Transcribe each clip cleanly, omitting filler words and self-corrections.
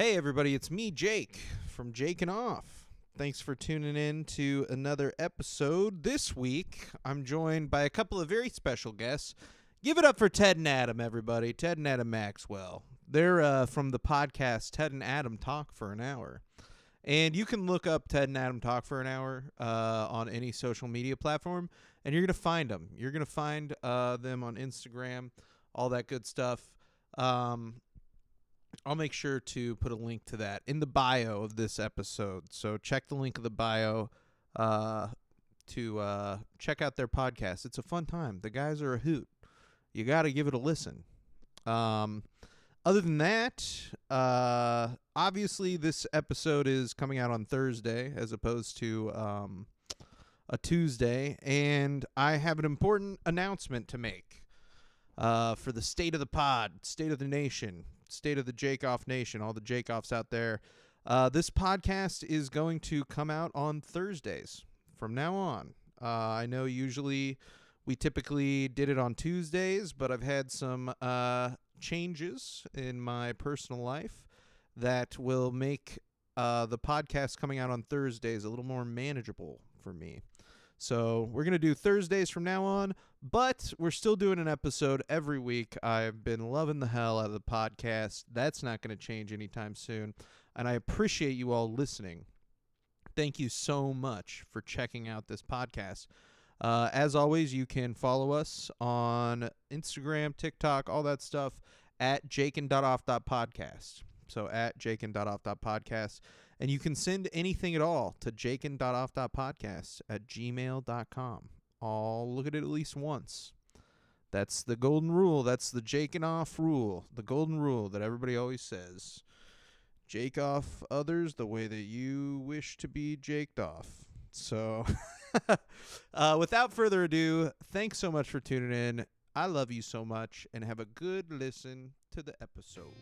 Hey everybody, it's me, Jake, from Jake and Off. Thanks for tuning in to another episode. This week, I'm joined by a couple of very special guests. Give it up for Ted and Adam, everybody. Ted and Adam Maxwell. They're from the podcast Ted and Adam Talk for an Hour. And you can look up Ted and Adam Talk for an Hour on any social media platform, and you're going to find them. You're going to find them on Instagram, all that good stuff. I'll make sure to put a link to that in the bio of this episode. So check the link of the bio to check out their podcast. It's a fun time. The guys are a hoot. You got to give it a listen. Other than that, obviously this episode is coming out on Thursday as opposed to a Tuesday, and I have an important announcement to make for the state of the pod, state of the nation, state of the Jake Off Nation, all the Jake Offs out there. This podcast is going to come out on Thursdays from now on. I know usually we typically did it on Tuesdays, but I've had some changes in my personal life that will make the podcast coming out on Thursdays a little more manageable for me. So we're going to do Thursdays from now on, but we're still doing an episode every week. I've been loving the hell out of the podcast. That's not going to change anytime soon, and I appreciate you all listening. Thank you so much for checking out this podcast. As always, you can follow us on Instagram, TikTok, all that stuff at jaken.off.podcast. So at jaken.off.podcast. And you can send anything at all to jaken.off.podcast@gmail.com. I'll look at it at least once. That's the golden rule. That's the Jake and Off rule. The golden rule that everybody always says. Jake off others the way that you wish to be jaked off. So without further ado, thanks so much for tuning in. I love you so much, and have a good listen to the episode.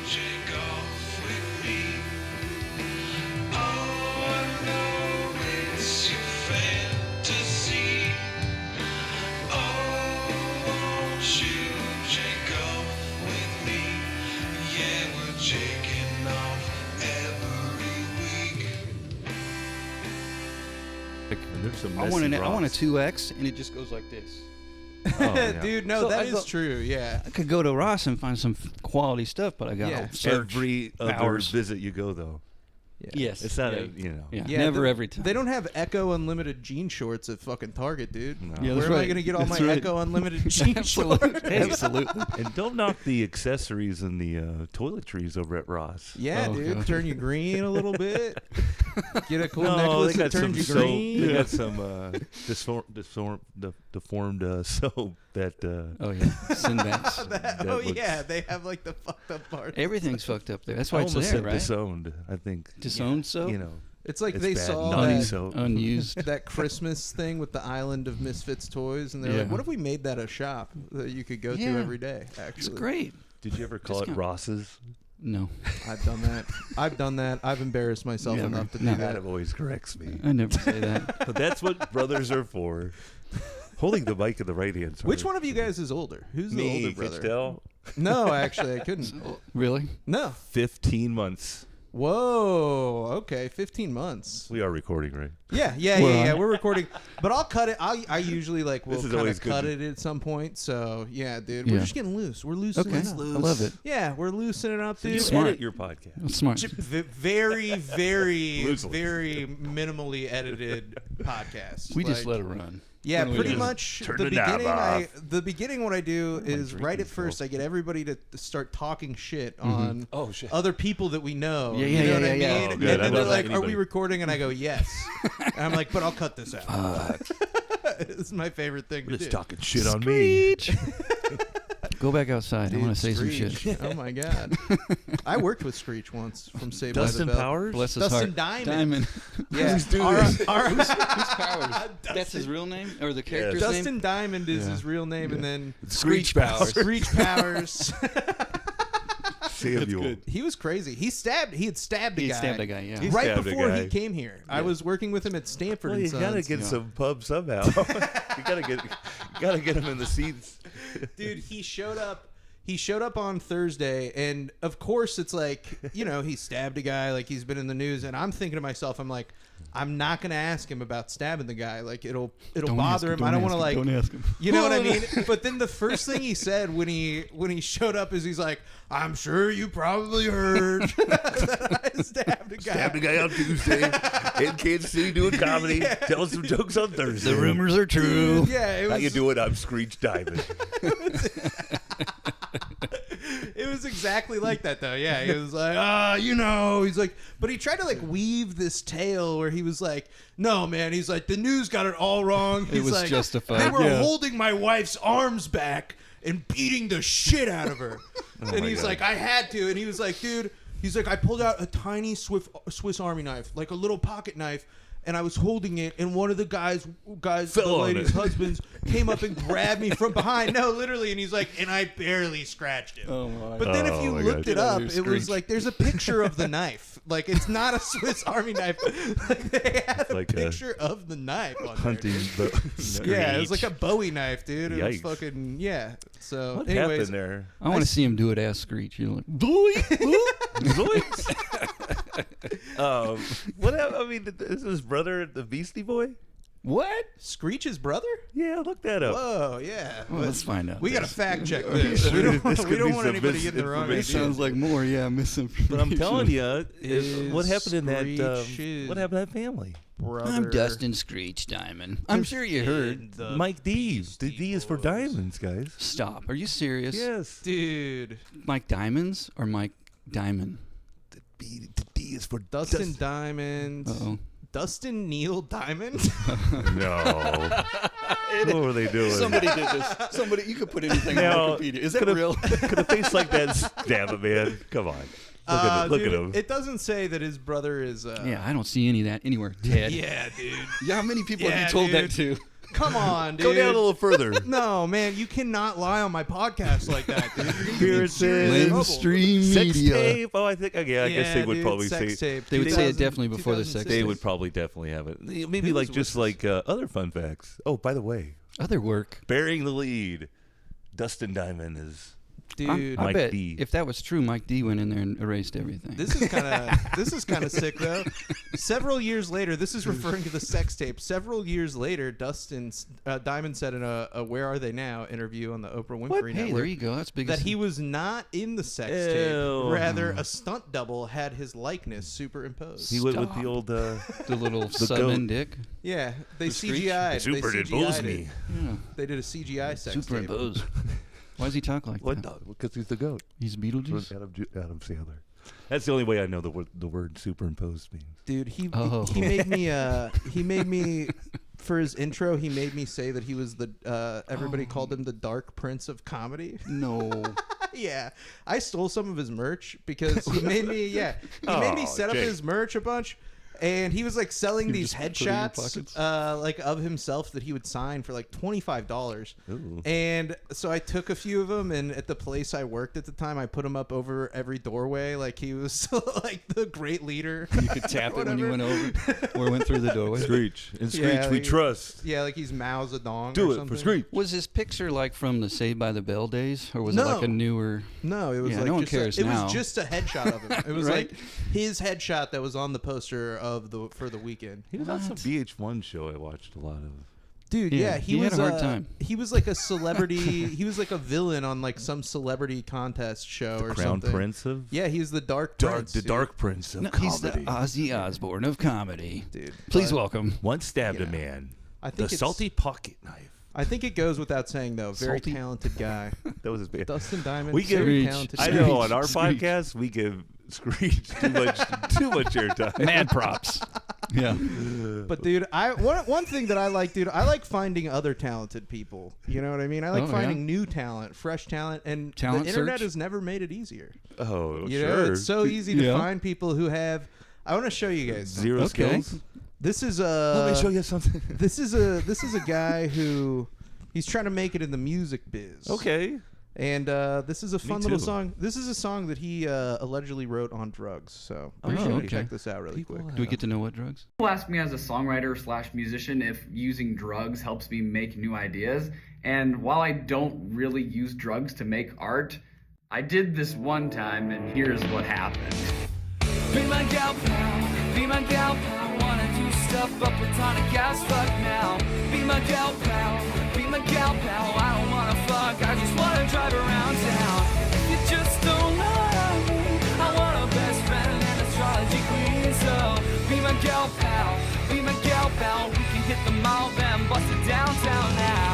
Jake off with me. Oh, I know it's your fantasy. Oh, won't you Jake off with me? Yeah, we're jaking off every week. There's some I want a 2X, and it just goes like this. Oh, yeah. Dude, no, So that I is go- true, yeah. I could go to Ross and find some quality stuff, but I got Yeah. to search Every other hours. visit you go, though. Yes, It's not, yeah. Yeah, Yeah, never they- every time. They don't have Echo Unlimited jean shorts at fucking Target, dude. No. Yeah, Where that's am I right. going to get all That's my right. Echo Unlimited jean Absolutely. shorts? Absolutely. And don't knock the accessories and the toiletries over at Ross. Yeah, Oh, dude. God. Turn you green a little bit. Get a cool No, necklace they that got turns you some soap. green. They got some deformed soap that. Oh, yeah. Sinbad's. That- That oh, looks- yeah. They have like the fucked up part. Everything's fucked up there. That's why I it's almost there, said right? disowned. I think Disowned soap? You know, It's like it's they bad. saw Naughty that, soap. Unused. that Christmas thing with the Island of Misfits toys, and they're like, Yeah. what if we made that a shop that you could go to Yeah. every day, actually? It's great. Did you ever call it Discount. Ross's? No, I've done that. I've embarrassed myself Never. enough to do No. that. That always corrects me. I never say that. But that's what brothers are for. Holding the mic in the right hand. Which one of you guys is older? Who's the older Me, brother? could you tell? No, actually, I couldn't. Really? No. 15 months. Whoa. Okay, 15 months. We are recording, right? Yeah. We're recording, but I'll cut it. I usually will This is kind always of good cut to- it at some point. So yeah, dude, we're Yeah. just getting loose. We're loosening Okay. up. I love it. Yeah, we're loosening up, dude. You Smart. edit your podcast. That's smart. Very, very, Loosely. very minimally edited podcast. We just Like, let it run. Yeah, When we pretty just much. turn The the knob beginning, what I do is drinking right at first, still. I get everybody to start talking shit on Oh, shit. other people that we know. Yeah, you yeah, know yeah, what I yeah, mean? yeah. Oh, And good. then I they're love like, that. "Are we Anybody. recording?" And I go, "Yes." And I'm like, "But I'll cut this out." It's my favorite thing to Just do. talking shit on me. Go back outside. I want to say some Screech. shit. Oh my god! I worked with Screech once from Saved Dustin by the Bell. Powers? Bless his Dustin heart. Diamond. Yeah. Who's doing Our- this? our- Who's Powers? That's his real name, or the character's name? Dustin Diamond is Yeah. his real name, and then Screech Powers. Screech Powers. Samuel. He was crazy. He had stabbed a He guy. had stabbed a guy, yeah. He Right stabbed a before guy. he came here. I was working with him at Stanford Well, and you gotta Sons. get Yeah. some pub somehow. you gotta get him in the seats. Dude, he showed up. he showed up on Thursday, and of course it's like, you know, he stabbed a guy, like he's been in the news, and I'm thinking to myself, I'm like, I'm not gonna ask him about stabbing the guy. Like it'll bother him. I don't want to like. Don't ask him. You know what I mean? But then the first thing he said when he showed up is he's like, "I'm sure you probably heard that I stabbed a guy." Stabbed a guy on Tuesday in Kansas City doing comedy. Yeah. Tell some jokes on Thursday. The rumors are true. Yeah, it was. How you doing? I'm Screech Diamond. It was exactly like that, though. Yeah, he was like, you know, he's like, but he tried to like weave this tale where he was like, no, man, he's like, the news got it all wrong. He's was like, justified. They were Yeah. holding my wife's arms back and beating the shit out of her. And he's God. like, I had to. And he was like, dude, he's like, I pulled out a tiny Swiss Army knife, like a little pocket knife. And I was holding it, and one of the guys, Fell the on lady's it. husbands, came up and grabbed me from behind. No, literally, and he's like, and I barely scratched him. Oh my. But then if you Oh my looked God. it up, Get out of it here, was Screech. like there's a picture of the knife. Like it's not a Swiss Army knife. Like they had a Like a picture of the knife on Hunting. there. Yeah, it was like a Bowie knife, dude. It was Yikes. fucking yeah. So, What anyways, happened there? I want to see him do it as Screech. You're like, What? I mean, is his brother the Beastie Boy? what? Screech's brother? Yeah, look that up. Whoa, yeah. Well, let's find out. We got to this. fact check this. We don't, This we could don't be want some anybody getting the wrong idea. It sounds like more, misinformation. But I'm telling you, Is what happened in that? Screech's What happened to that family? brother. I'm Dustin Screech Diamond. I'm sure you heard. The Mike D. The Beastie D is for Boys. diamonds, guys. Stop. Are you serious? Yes. Dude. Mike Diamonds or Mike Diamond? The D is for Dustin Diamond. Uh-oh. Dustin Neil Diamond? No. What were they doing? Somebody did this. Somebody, you could put anything Now, on Wikipedia. Is that could a- real? Could a face like that? Damn it, man! Come on. Look Dude, at him. It doesn't say that his brother is. Yeah, I don't see any of that anywhere. Ted. Yeah, dude. Yeah, how many people Yeah, have you told that dude. to? Come on, dude. Go down a little further. No, man, you cannot lie on my podcast like that, dude. You're gonna Here get it in serious says- trouble. Mainstream Sex media. tape. Oh, I think. Yeah, I guess they would dude, probably sex say. tape. They would say it 2000 definitely before the sex 2006. They tape. would probably definitely have it. Maybe Who's like just with- like other fun facts. Oh, by the way, Other work. bearing the lead, Dustin Diamond is. Dude. I Mike bet D. if that was true, Mike D went in there and erased everything. This is kind of sick though. Several years later, this is referring to the sex tape. Several years later, Dustin Diamond said in a "Where Are They Now" interview on the Oprah Winfrey Hey, Network there you go. That's big. that he was not in the sex Ew. tape. Rather, a stunt double had his likeness superimposed. He went with the Stop. old. the little goat. southern dick. Yeah, they The Screech? CGI'd. They Superimposed CGI'd me. it. Yeah. They did a CGI sex tape. Superimpose. Why does he talk like What? that? Because he's the goat. He's Beetlejuice. Adam Sandler. That's the only way I know the word superimposed means. Dude, Oh. he made me for his intro. He made me say that he was the everybody called him the Dark Prince of Comedy. No. Yeah, I stole some of his merch because he made me. Yeah, he made me Oh, set up Jake. his merch a bunch. And he was like selling You these just put it in your headshots, pockets? like of himself that he would sign for like $25. Ooh. And so I took a few of them, and at the place I worked at the time, I put him up over every doorway, like he was like the great leader. You could tap it when you Whatever. went over or went through the doorway. Screech. And Screech, Yeah, we like- trust. Yeah, like he's Mao Zedong. Do or it something. for Screech. Was his picture like from the Saved by the Bell days, or was it No. like a newer? No, it was Yeah, like no one just cares it now. was just a headshot of him. It was Right? like his headshot that was on the poster of for the weekend. He was on some What? VH1 show I watched a lot of. Dude, Yeah, yeah, he was had a hard time. He was like a celebrity. He was like a villain on like some celebrity contest show or Crown something. Prince of. Yeah, he was the Dark Dark, Prince. the dude. Dark Prince of No, he's the comedy. Ozzy Osbourne of comedy. Dude. Please but welcome. Once stabbed a Yeah. man. I think The it's- salty pocket knife. I think it goes without saying though. Very Salty. talented guy. That was his band. On Diamond. We give- very Screech. talented. I guy. know on our Screech. podcast we give Screech too much airtime. Mad props. Yeah. But dude, one thing that I like, dude, I like finding other talented people. You know what I mean? I like Oh, yeah. finding new talent, fresh talent, and Talent the internet search? has never made it easier. Oh, You sure. know, it's so easy to Yeah. find people who have. I want to show you guys something. Zero Okay. skills. This is Let me show you something. This is a guy who he's trying to make it in the music biz. Okay. And this is a fun little too. song. This is a song that he allegedly wrote on drugs. So Oh, we should okay. check this out really quick. Do we get to know what drugs? People ask me as a songwriter / musician if using drugs helps me make new ideas. And while I don't really use drugs to make art, I did this one time, and here's what happened. Be my gal pal, be my gal pal. Wanna do stuff but platonic as fuck now. Be my gal pal, be my gal pal. I don't wanna fuck, I just wanna drive around town. If you just don't know me, I want a best friend and astrology queen. So be my gal pal, be my gal pal. We can hit the mall and bust it downtown now.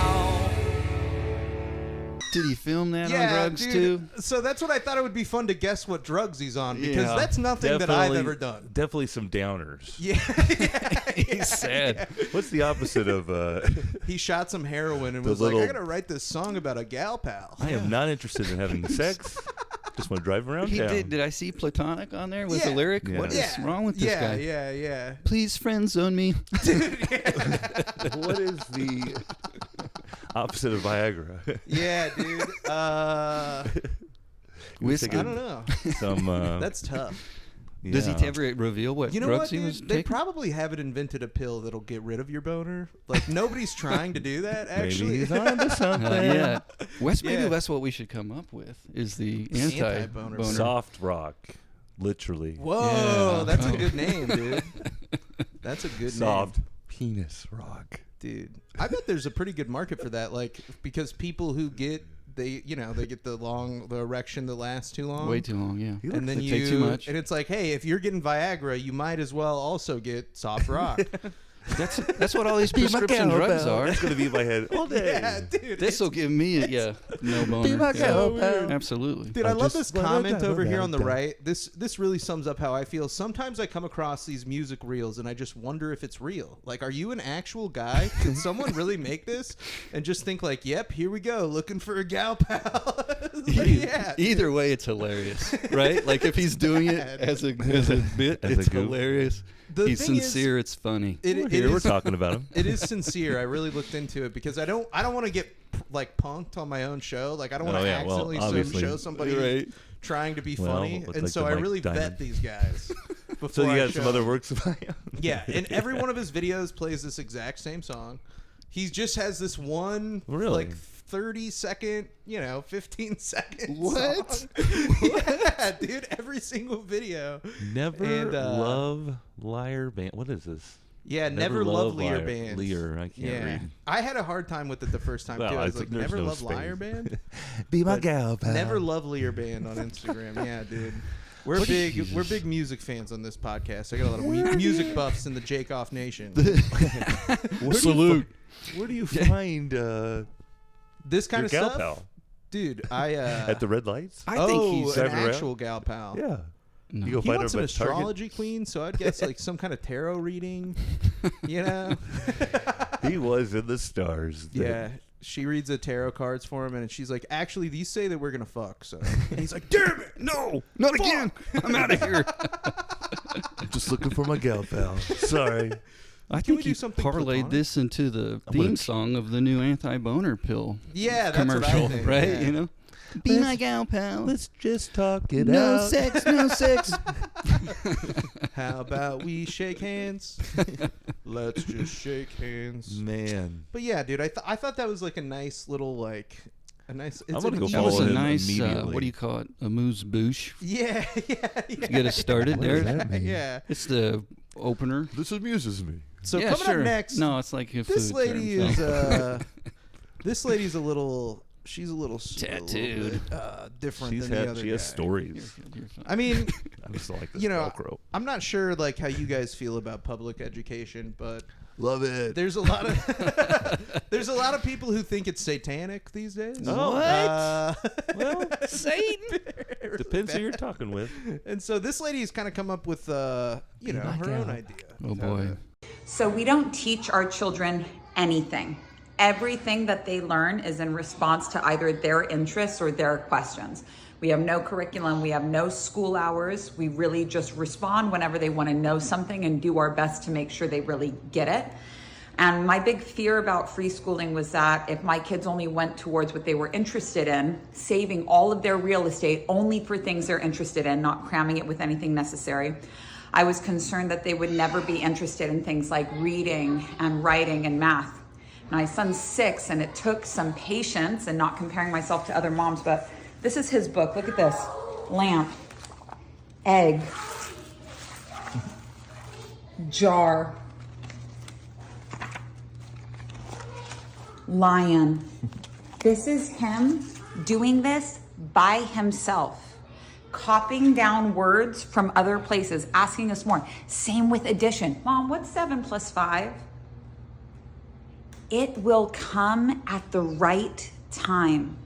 Did he film that on Yeah, drugs dude. too? So that's what I thought it would be fun to guess what drugs he's on, because Yeah. that's nothing that I've ever done. Definitely some downers. Yeah, He's sad. What's the opposite of? he shot some heroin and was little- like, "I gotta write this song about a gal pal." I am not interested in having sex. Just want to drive around He town. did I see platonic on there with Yeah. the lyric? Yeah. What is wrong with this guy? Yeah. Please friend zone me. What is the opposite of Viagra? Yeah, dude. Whiskey. I don't know. Some. That's tough. Does he yeah. ever reveal what You know drugs what, he dude? was They taking? probably haven't invented a pill that'll get rid of your boner. Like, nobody's trying to do that, Maybe actually. he's onto something. Yeah. Wes, maybe Yeah. that's what we should come up with, is the anti-boner. Soft rock, literally. Whoa, Yeah. that's Oh. a good name, dude. That's a good Soft name. penis rock. Dude. I bet there's a pretty good market for that, like, because people who get they get the erection that lasts too long. Way too long, yeah. And then They you take too much. and it's like, hey, if you're getting Viagra, you might as well also get soft rock. That's what all these prescription drugs are. That's gonna be in my head all day. Yeah, dude. This will give me no boner. my Yeah. gal pal. Absolutely. Dude, I love this just wanna comment drive over here on the around. right. This really sums up how I feel. Sometimes I come across these music reels and I just wonder if it's real. Like, are you an actual guy? Did someone really make this and just think like, yep, here we go, looking for a gal pal? Like, yeah. Either way, it's hilarious, right? Like if he's doing it as a bit, As a it's goof. hilarious. The He's thing is- sincere. It's funny. We're talking about him. It is sincere. I really looked into it because I don't want to get like punked on my own show. Like, I don't want to yeah, well, accidentally obviously. show somebody Right. trying to be Well, funny, with, and like, so the I Mike really vet Diamond. these guys. Before So you I got some show. other works of mine? Yeah, and every one of his videos plays this exact same song. He just has this one Really? like 30-second, 15-second What? song. Yeah, dude, every single video. Never And, love liar band. What is this? Yeah, Never Love Lear Liar. Bands. Lear, I can't Yeah. read. I had a hard time with it the first time, Well, too. I I was think like, there's Never no Love space. Liar Band? Be my But gal, pal. Never Love Lear Band on Instagram. Yeah, dude. We're What big. Jesus. We're big music fans on this podcast. I got a lot of music buffs in the Jake Off Nation. Salute. Where do you find This kind your of gal stuff, pal? dude. I At the red lights? I think he's an driving around? actual gal pal. Yeah. No. You go He find wants him an at Target? astrology queen, so I'd guess like some kind of tarot reading. You know? He was in the stars. Yeah. She reads the tarot cards for him, and she's like, "Actually, these say that we're gonna fuck." So, and he's like, "Damn it, No, not again. I'm out of here. Just looking for my gal pal. Sorry. I Can we think do he something parlayed platonic? this into the gonna- theme song of the new anti-boner pill Yeah, that's what I commercial, think, right? yeah. You know, be my gal pal. Let's just talk it No out. sex, no sex. How about we shake hands? Let's just shake hands." Man. But yeah, dude, I thought that was like a nice little like a nice. It's gonna an go easy- That was follow a him nice. immediately. What do you call it? A moose bouche. Yeah, yeah. To get us started What there. does that mean? Yeah. It's the opener. This amuses me. So yeah, coming sure. up next, No, it's like a this food lady term, is so. this lady's a little. She's a little Tattooed. different She than the other has guy. stories. You're fine. I mean, I just like this you know, Velcro. I'm not sure like how you guys feel about public education, but Love it. there's a lot of people who think it's satanic these days. Oh. Well, Satan. Depends who you're talking with. And so this lady's kind of come up with her own idea. Oh boy. So we don't teach our children anything. Everything that they learn is in response to either their interests or their questions. We have no curriculum, we have no school hours. We really just respond whenever they want to know something and do our best to make sure they really get it. And my big fear about free schooling was that if my kids only went towards what they were interested in, saving all of their real estate only for things they're interested in, not cramming it with anything necessary, I was concerned that they would never be interested in things like reading and writing and math. My son's 6, and it took some patience, and not comparing myself to other moms, but This is his book. Look at this. Lamp, egg, jar, lion. This is him doing this by himself, copying down words from other places, asking us more. Same with addition. Mom, what's 7 plus 5? It will come at the right time.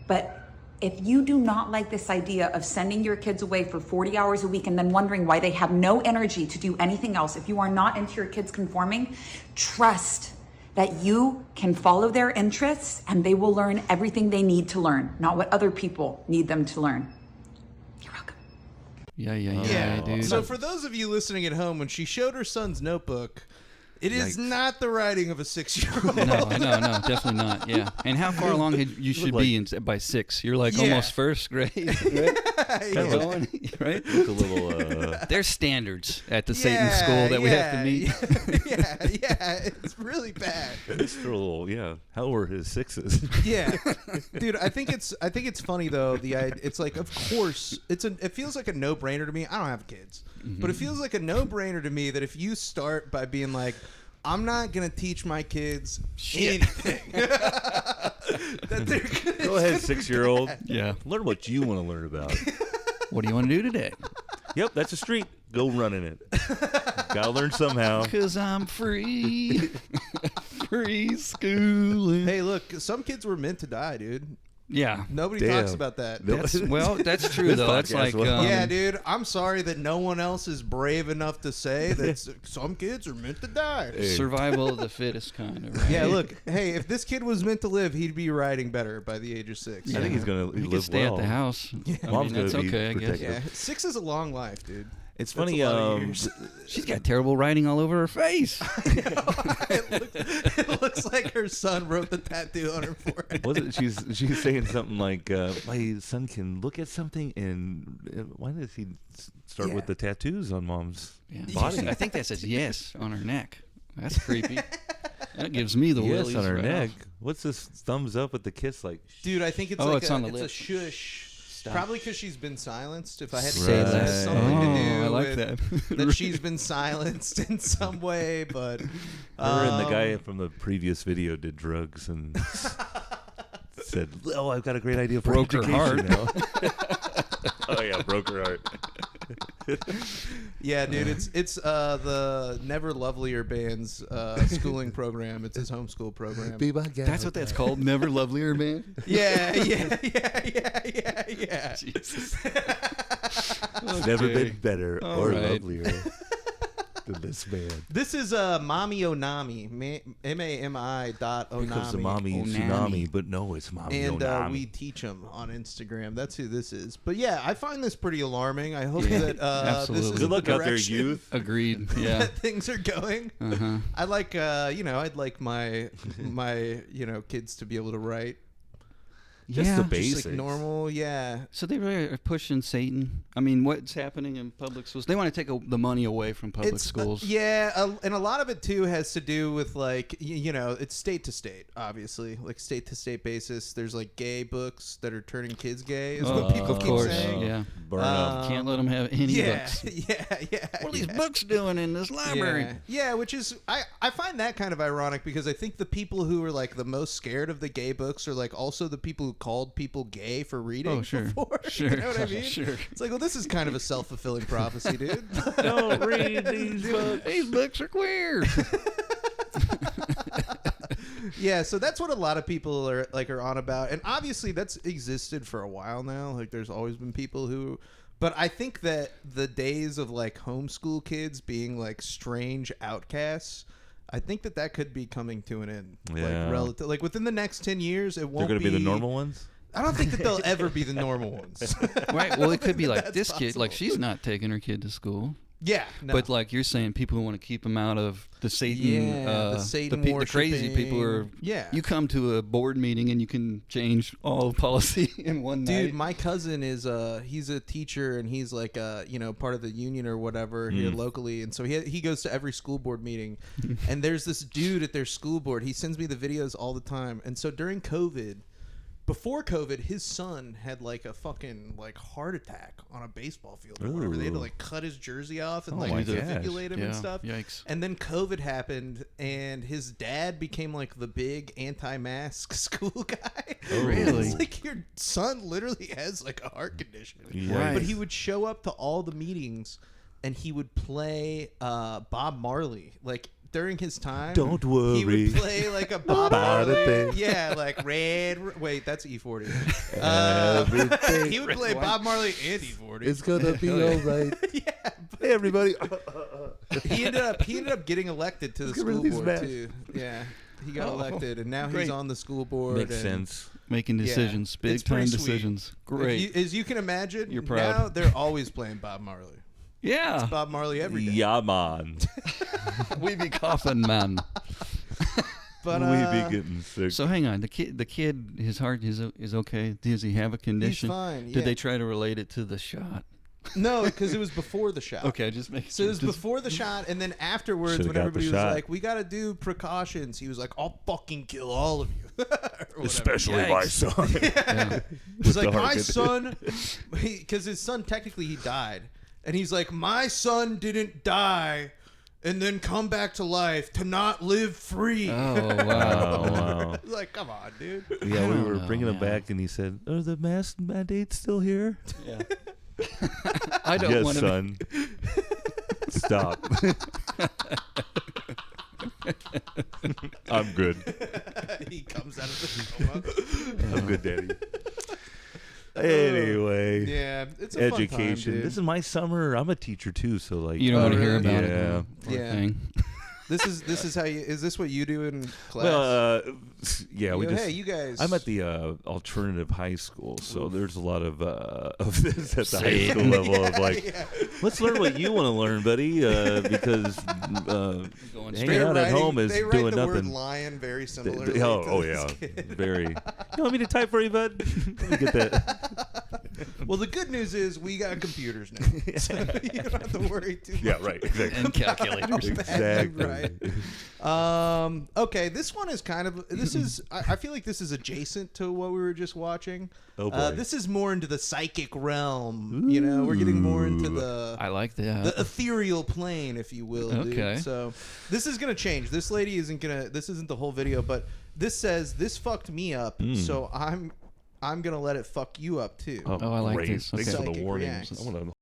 But if you do not like this idea of sending your kids away for 40 hours a week and then wondering why they have no energy to do anything else, if you are not into your kids conforming, trust that you can follow their interests and they will learn everything they need to learn, not what other people need them to learn. You're welcome. Yeah, dude. So for those of you listening at home, when she showed her son's notebook, it is not the writing of a 6-year-old. No, definitely not. Yeah. And how far along you should be by 6? You're like almost first grade, right? Going, right? Look a little. There's standards at the Satan school that we have to meet. Yeah, it's really bad. It's a little, How were his 6s? Yeah, dude. I think it's funny though. It's like, of course, it feels like a no-brainer to me. I don't have kids, but it feels like a no-brainer to me that if you start by being like, I'm not gonna teach my kids anything. That they're gonna Go ahead, 6-year-old. Yeah. Learn what you want to learn about. What do you want to do today? Yep, that's a street. Go run in it. Gotta learn somehow. Because I'm free. Free schooling. Hey, look, some kids were meant to die, dude. Yeah. Nobody talks about that. That's true, though. That's like... yeah, dude, I'm sorry that no one else is brave enough to say that some kids are meant to die. Survival of the fittest kind of, right? Yeah, look, hey, if this kid was meant to live, he'd be writing better by the age of 6. I think he's going to He live can stay well. at the house. Yeah. Mom's going that's to be okay, I guess. protected. Yeah, 6 is a long life, dude. It's That's funny. a lot of years. She's got terrible writing all over her face. It looks like her son wrote the tattoo on her forehead. Wasn't she's saying something like, my son can look at something and why does he start with the tattoos on mom's body? I think that says yes on her neck. That's creepy. That gives me the yes willies on her right neck. off. What's this thumbs up with the kiss like? Dude, I think it's Oh, like it's on the it's a lip. shush. Probably because she's been silenced. If I had to Say say that, that. has something to do I like with that. that she's been silenced in some way. But Her and the guy from the previous video did drugs and said, "Oh, I've got a great idea for Broke her education heart. now." Oh yeah, broke her heart. yeah, dude, it's the Never Lovelier band's schooling program. It's his homeschool program. That's what that's called? Never Lovelier, man? Yeah. Jesus. It's never been better All or right. lovelier than this man. This is Mommy Onami, MAMI.Onami. Because the mommy Onami. tsunami, but no, it's mommy And Onami. we teach them on Instagram. That's who this is. But yeah, I find this pretty alarming. I hope Yeah, that this absolutely. is Good luck the out there, direction youth. Agreed. Yeah. that things are going. Uh-huh. I like, I'd like my kids to be able to write. Just Yeah. the Just basics. like normal, yeah. So they really are pushing Satan. I mean, what's happening in public schools? They want to take the money away from public schools. And a lot of it too has to do with like it's state to state, obviously, like state to state basis. There's like gay books that are turning kids gay, is what people of keep course. saying. Yeah. Burn up. Can't let them have any Yeah, books. yeah. What are these books doing in this library? Yeah, which is I find that kind of ironic because I think the people who are like the most scared of the gay books are like also the people who called people gay for reading Oh, sure. before. Sure. You know what I mean? Sure. It's like, well, this is kind of a self-fulfilling prophecy, dude. Don't read these books. These books are queer. Yeah, so that's what a lot of people are on about, and obviously that's existed for a while now. Like, there's always been people who, but I think that the days of like homeschool kids being like strange outcasts, I think that could be coming to an end. Yeah. Like within the next 10 years, it won't. They're going to be the normal ones? I don't think that they'll ever be the normal ones. Right. Well, it could be like That's this kid. Like, possible. she's not taking her kid to school. Yeah, no. But like you're saying, people who want to keep them out of the Satan, the Satan the crazy people who are. worshiping. Yeah. You come to a board meeting and you can change all of policy in one night. Dude, my cousin is he's a teacher and he's like part of the union or whatever here locally, and so he goes to every school board meeting. And there's this dude at their school board. He sends me the videos all the time. And so during COVID, before COVID, his son had like a fucking like heart attack on a baseball field or whatever. They had to like cut his jersey off and Oh like my gosh. defibrillate him and stuff. Yikes. And then COVID happened, and his dad became like the big anti-mask school guy. Oh. Really? It's like your son literally has like a heart condition. Right. But he would show up to all the meetings, and he would play Bob Marley like. During his time, Don't worry. he would play like a Bob About a Marley. thing. Yeah, like Red. Wait, that's E40. Everything. He would play Bob Marley and E40. It's gonna be all right. Yeah, Hey, everybody. he ended up getting elected to the get rid of school these board masks. too. Yeah, he got Oh, elected, and now great. he's on the school board. Makes and sense. Making Yeah, decisions, it's big pretty time sweet. decisions. Great. As you can imagine, You're proud. now they're always playing Bob Marley. Yeah. Bob Marley every day. Yeah, man. We be coughing, man. But we be getting sick. So hang on, the kid, his heart is okay. Does he have a condition? fine, yeah. Did they try to relate it to the shot? no, because it was before the shot. Okay, just make So it was before the shot, and then afterwards, Should've when got the everybody was shot. like, "We got to do precautions," he was like, "I'll fucking kill all of you." Or whatever. Especially my Yikes. son. Yeah. He's like, the "My heart son," because his son technically he died, and he's like, "My son didn't die and then come back to life to not live free." Oh wow. Oh, wow. Like, come on, dude. Yeah, we don't were know, bringing him man. back, and he said, "Are the mask mandates still here?" Yeah. I don't Yes, want to. son. Stop. I'm good. He comes out of the coma. I'm good, Daddy. Anyway, Yeah, it's a education. Fun time, dude. This is my summer. I'm a teacher too, so like. You don't want to hear really? about Yeah. it. Poor Yeah. thing. This is how you. Is this what you do in class? Well, yeah, You we go, just. hey, you guys. I'm at the alternative high school, so there's a lot of this at the high Say it. school level of like, Yeah. let's learn what you want to learn, buddy, because Going hanging straight. out at home is they write doing the nothing. word lion very similarly. Oh to yeah, this kid. very. You want me to type for you, bud? Let me get that. Well, the good news is we got computers now, so you don't have to worry too much. Yeah, right. Exactly. And calculators. Exactly. Right. Okay, this one is kind of. This is. I feel like this is adjacent to what we were just watching. Oh, boy. This is more into the psychic realm. You know, we're getting more into the. I like that. The ethereal plane, if you will. Dude. Okay. So this is gonna change. This lady isn't gonna. This isn't the whole video, but this says this fucked me up. So I'm gonna let it fuck you up too. Oh, I like great. this. Thanks Okay. for the Psychic warnings. reacts. I want to.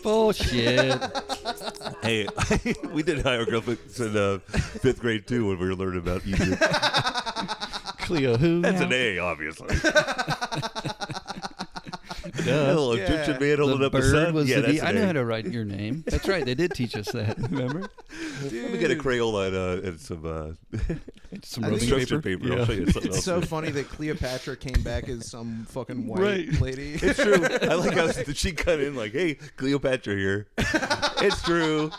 Bullshit. Hey, we did hieroglyphics in 5th grade too when we were learning about Egypt. Cleo who? That's now? an A, obviously. Duh. Little Egyptian man holding The up a bird sun. was Yeah, the that's D. an I know A. how to write your name. That's right. They did teach us that. Remember? Let me get a Crayola and some Some I think construction paper. paper. I'll show you something It's else. so funny that Cleopatra came back as some fucking white Right. lady. It's true. I like how she cut in like, "Hey, Cleopatra here." It's true.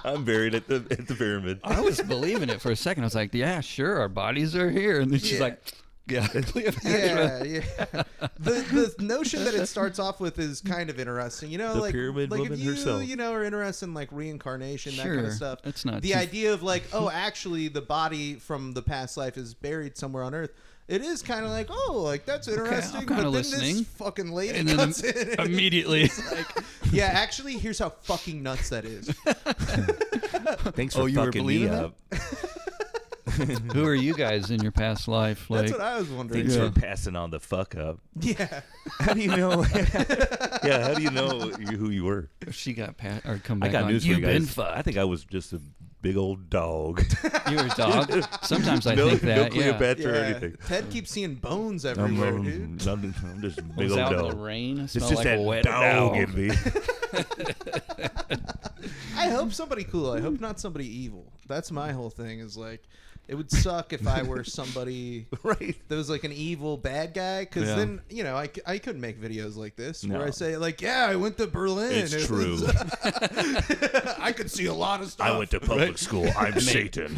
I'm buried at the pyramid. I was believing it for a second. I was like, yeah, sure, our bodies are here. And then she's Yeah. like, yeah, Cleopatra. Yeah. The notion that it starts off with is kind of interesting. You know, The like pyramid like woman if you, herself. you know, are interested in like reincarnation, that kind Sure. of stuff. That's not the too- idea of like, oh, actually, the body from the past life is buried somewhere on Earth. It is kind of like, oh, like that's interesting. I'm but kinda then this listening. fucking lady And then cuts in and immediately. it's like, yeah, actually, here's how fucking nuts that is. Thanks for Oh, you were fucking me believing up. Who are you guys in your past life? That's what I was wondering. Thanks for passing on the fuck up. Yeah. How do you know? Yeah, how do you know who you were? She got or come back I got on. news for you You've been guys. fucked. I think I was just a big old dog. You were a dog? Sometimes I no, think that, no yeah. Cleopatra or anything. Ted keeps seeing bones everywhere, dude. I'm just a I big was old out in dog. the rain. I It's smelled just like that a wet dog dog. in me. I hope somebody cool. I hope not somebody evil. That's my whole thing. Is like, it would suck if I were somebody Right. that was like an evil bad guy. Because Yeah. then, you know, I couldn't make videos like this where No. I say like, yeah, I went to Berlin. It's It true. was- I could see a lot of stuff. I went to public school. I'm Satan.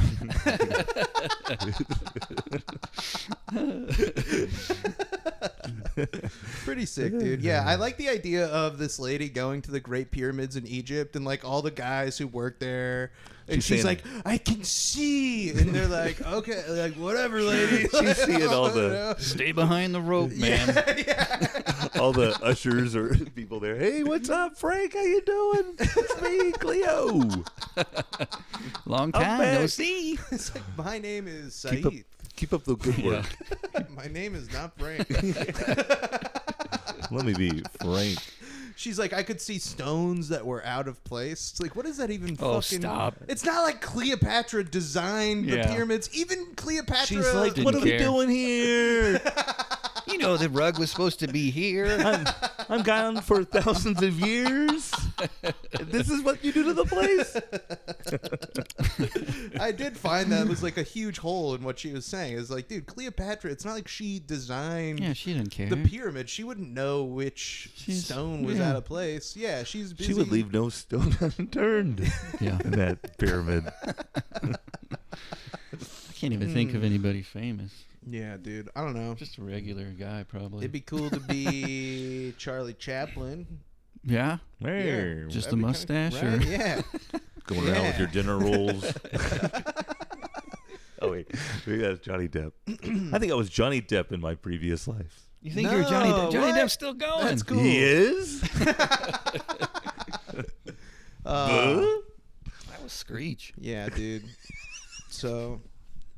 Pretty sick, dude. Yeah, I like the idea of this lady going to the Great Pyramids in Egypt and like all the guys who work there. And she's saying- like, I can see. And they're like, okay, like, whatever, lady. She's seeing all You the know? Stay behind the rope, man. all the ushers or people there. Hey, what's up, Frank? How you doing? It's me, Cleo. Long I'm time no back. see. It's like, my name is Keep up, Saeed. keep up the good work. My name is not Frank. Let me be Frank. She's like, I could see stones that were out of place. It's like, what is that even Oh, fucking... stop. It's not like Cleopatra designed the Yeah. pyramids. Even Cleopatra... She's like, Didn't what are we care. doing here? You know the rug was supposed to be here. I'm gone for thousands of years. This is what you do to the place? I did find that was like a huge hole in what she was saying. It's like, dude, Cleopatra, it's not like she designed Yeah, she didn't care. the pyramid. She wouldn't know which She's- stone was yeah. out of place. Yeah, she's busy. She would leave no stone unturned Yeah. in that pyramid. I can't even think of anybody famous. Yeah, dude. I don't know. Just a regular guy, probably. It'd be cool to be Charlie Chaplin. Yeah? Hey, Just That'd a be mustache? kinda, right? Or? Yeah. going around with Yeah. your dinner rolls. Oh, wait. Maybe that's Johnny Depp. I think I was Johnny Depp in my previous life. You think you're Johnny Depp? No, Johnny what? Depp's still going. That's cool. He is? That was Screech. Yeah, dude. So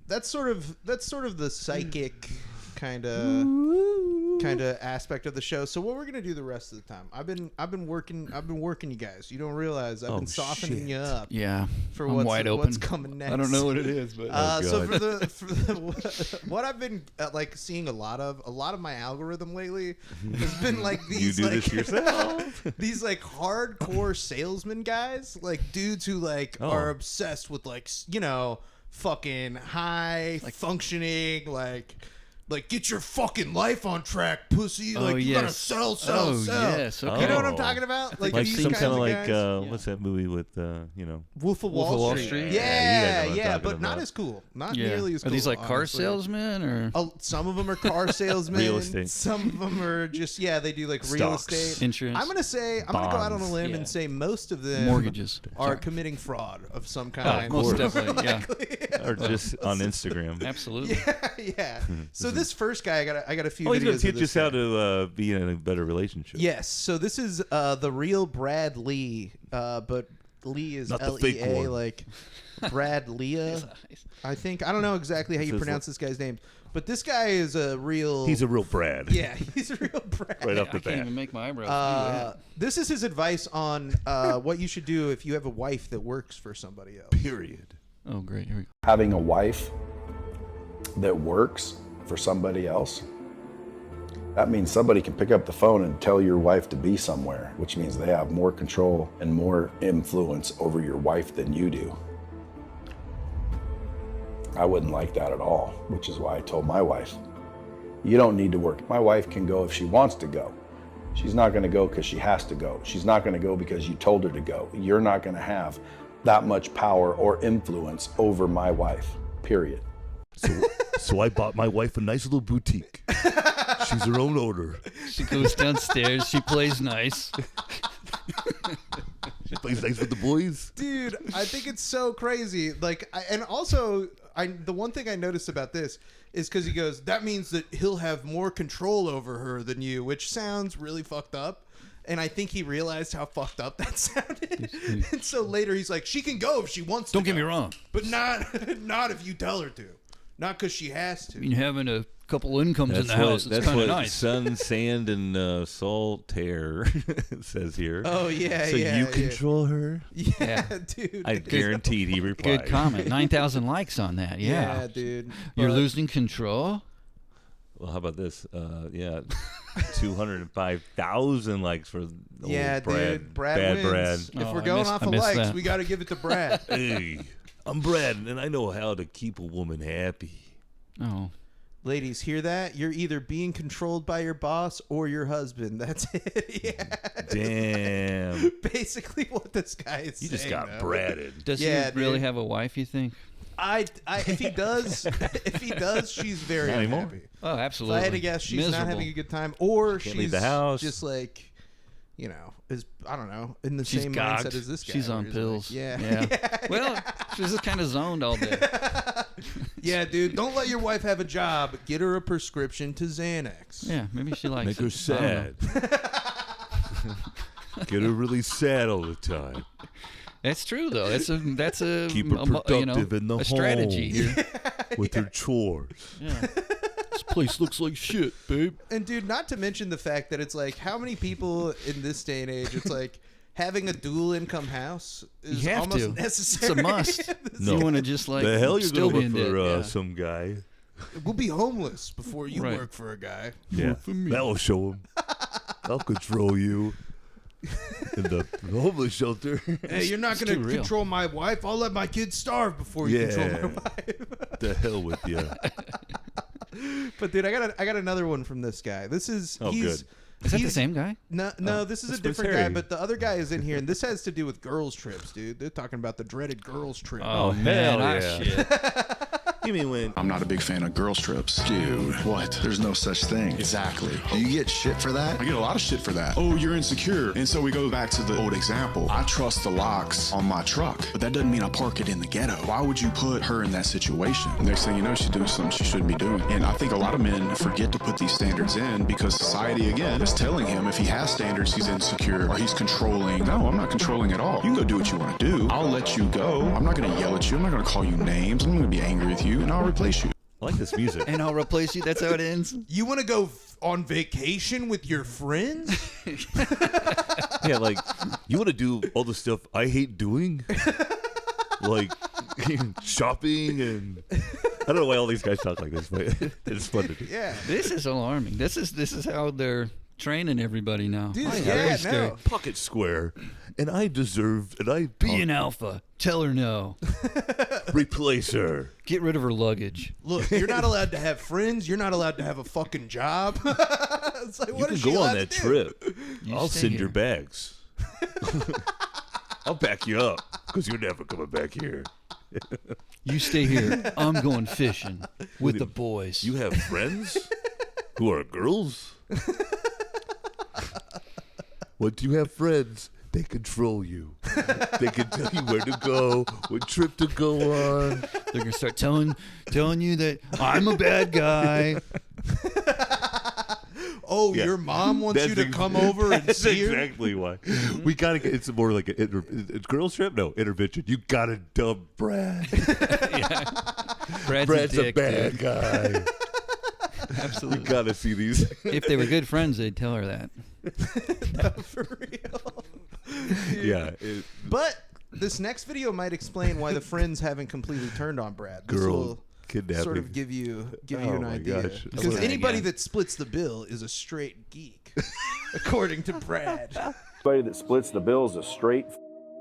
that's sort of the psychic kind of aspect of the show. So what we're gonna do the rest of the time? I've been working you guys. You don't realize I've Oh, been softening shit. you up Yeah. for I'm what's wide open. what's coming next. I don't know what it is, but So God. for the what I've been like seeing a lot of my algorithm lately has been like You these do like this yourself? these like hardcore salesman guys, like dudes who like Oh. are obsessed with like fucking high functioning like get your fucking life on track, pussy. Like you gotta yes. sell. Oh, sell. yes, You okay. know what I'm Oh. talking about? Like these some kinds kind of of like, guys. what's that movie with, Wolf of Wolf of Wall Wall Street. Street? Yeah, you Yeah, guys know what I'm yeah, talking but not about. as cool. Not yeah. nearly as cool. Are these like car honestly. salesmen or Some of them are car salesmen. Real estate. Some of them are just they do like real Stocks. estate. insurance? I'm gonna go out on a limb Yeah. and say most of them Mortgages. are Sorry. committing fraud of some Oh, kind. Most definitely, yeah. Or just on Instagram. Absolutely. Yeah. So this first guy, I got a few. Oh, he's videos going of to teach this us how guy. to be in a better relationship. Yes. So this is the real Brad Lee, but Lee is Not the fake Lea, one. like Brad Leah. I think I don't know exactly how you This is pronounce this guy's name, but this guy is a real. He's a real Brad. yeah. He's a real Brad. Right off I the can't bat. even make my eyebrows do that. This is his advice on what you should do if you have a wife that works for somebody else. Period. Oh, great. Here we go. Having a wife that works for somebody else, that means somebody can pick up the phone and tell your wife to be somewhere, which means they have more control and more influence over your wife than you do. I wouldn't like that at all, which is why I told my wife, you don't need to work. My wife can go if she wants to go. She's not going to go because she has to go. She's not going to go because you told her to go. You're not going to have that much power or influence over my wife, period. So I bought my wife a nice little boutique. She's her own owner. She goes downstairs. She plays nice. She plays nice with the boys. Dude, I think it's so crazy. Like, and also, the one thing I noticed about this is because he goes, that means that he'll have more control over her than you, which sounds really fucked up. And I think he realized how fucked up that sounded. And so later he's like, she can go if she wants to. Don't get me wrong. But not if you tell her to. Not because she has to. I mean, having a couple incomes in the house, it's that's kind of what nice. sun, sand, and saltaire says here. Oh, yeah, so yeah. you control her? Yeah, dude. I guaranteed he replied. Good comment. 9,000 likes on that. Yeah, Yeah, dude. You're But- losing control. Well, how about this? 205,000 likes for old Yeah, Brad. dude. Brad Bad wins. Brad. If Oh, we're I going missed- off I of missed likes, that. we got to give it to Brad. Hey, I'm Brad, and I know how to keep a woman happy. Oh, Ladies, hear that? You're either being controlled by your boss or your husband. That's it. Yeah. Damn. Basically what this guy is You just saying, got though. Braded. does Yeah, he really dude. have a wife? You think? If he does, she's very Not anymore. unhappy. Oh, If absolutely. I had to guess, she's Miserable. not having a good time, or Can't she's leave the house. just like, you know, is I don't know, in the She's same gagged. mindset as this guy. She's where on he's pills. Like, yeah. Yeah. Well, she's just kind of zoned all day. Yeah, dude. Don't let your wife have a job. Get her a prescription to Xanax. Yeah, maybe she likes Make it. her I don't know. sad. Get her really sad all the time. That's true though. That's a Keep her productive in the a strategy home. here. With her chores. Yeah. This place looks like shit, babe. And dude, not to mention the fact that it's like, how many people in this day and age, it's like having a dual income house is You have almost to. necessary. It's a must. No. You want to just like The hell you're still going be to in work debt. for Yeah. some guy. We'll be homeless before you Right. work for a guy. Yeah, that'll show him. I'll control you in the homeless shelter. Hey, you're not It's going too to real. control my wife. I'll let my kids starve before you control my Yeah. wife. The hell with you. But dude, I got another one from this guy. This is Oh, he's, good. Is that the he's- same guy? No, this is a that's Prince different guy, Harry. but the other guy is in here, and this has to do with girls' trips, dude. They're talking about the dreaded girls' trip. Oh, hell man, ah, yeah. shit. You mean when? I'm not a big fan of girls trips. Dude, what? There's no such thing. Exactly. Do you get shit for that? I get a lot of shit for that. Oh, you're insecure. And so we go back to the old example. I trust the locks on my truck, but that doesn't mean I park it in the ghetto. Why would you put her in that situation? And they're saying, you know, she's doing something she shouldn't be doing. And I think a lot of men forget to put these standards in because society, again, is telling him if he has standards, he's insecure or he's controlling. No, I'm not controlling at all. You can go do what you want to do. I'll let you go. I'm not going to yell at you. I'm not going to call you names. I'm going to be angry with you, and I'll replace you. I like this music. And I'll replace you. That's how it ends. You want to go on vacation with your friends? Yeah, like, you want to do all the stuff I hate doing? Like, shopping and... I don't know why all these guys talk like this, but it's fun to do. Yeah. This is alarming. This is how they're training everybody now. Dude, Oh, yeah, very scary. no. Pocket square, and I deserve, and I Be an alpha. Tell her no. replace her. Get rid of her luggage. Look, you're not allowed to have friends. You're not allowed to have a fucking job. It's like, You what can is she go on allowed that to do? trip. You I'll stay send here. your bags. I'll back you up because you're never coming back here. You stay here. I'm going fishing with the boys. You have friends who are girls? What do you have friends? They control you. They can tell you where to go, what trip to go on. They're gonna start telling you that I'm a bad guy. Oh, Yeah. your mom wants you That's to come over and That's see her? exactly why. We gotta get. It's more like it's girls trip. No, intervention. You gotta dub Brad. Brad's Brad's a dick, bad dude. guy. Absolutely. You gotta see these. If they were good friends, they'd tell her that. For real. Yeah. But this next video might explain why the friends haven't completely turned on Brad. This Girl will kidnapping. sort of give you Oh an my idea. gosh. Because Okay. anybody Yeah. that splits the bill is a straight geek, according to Brad. Anybody that splits the bill is a straight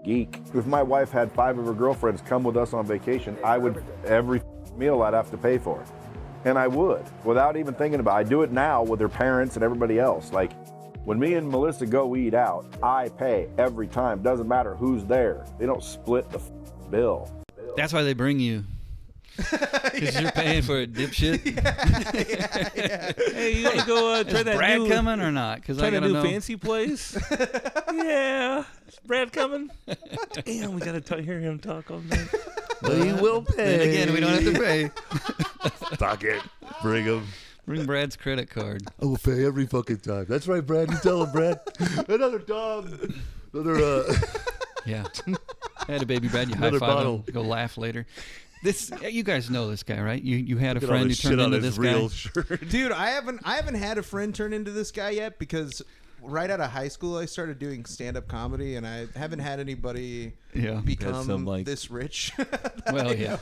geek. If my wife had 5 of her girlfriends come with us on vacation, I would, every meal I'd have to pay for. And I would, without even thinking about it. I do it now with their parents and everybody else. Like, when me and Melissa go eat out, I pay every time. Doesn't matter who's there. They don't split the bill. That's why they bring you. Because you're paying for it, dipshit. Hey, you wanna go try Is that Brad new, coming or not? Because try I that gotta new know. fancy place? Yeah. Is Brad coming? Damn, we gotta hear him talk all night. But he will pay. Then again, we don't have to pay. Fuck it. Bring him. Bring Brad's credit card. I will pay every fucking time. That's right, Brad. You tell him, Brad. Another dog. Another, Yeah. I had a baby, Brad. You Another high-five bottle. him. Go laugh later. You guys know this guy, right? You had a Look at all friend who this turned shit on into his this guy. real shirt. Dude, I haven't had a friend turn into this guy yet because right out of high school I started doing stand-up comedy, and I haven't had anybody become some, like- this rich. Well, yeah.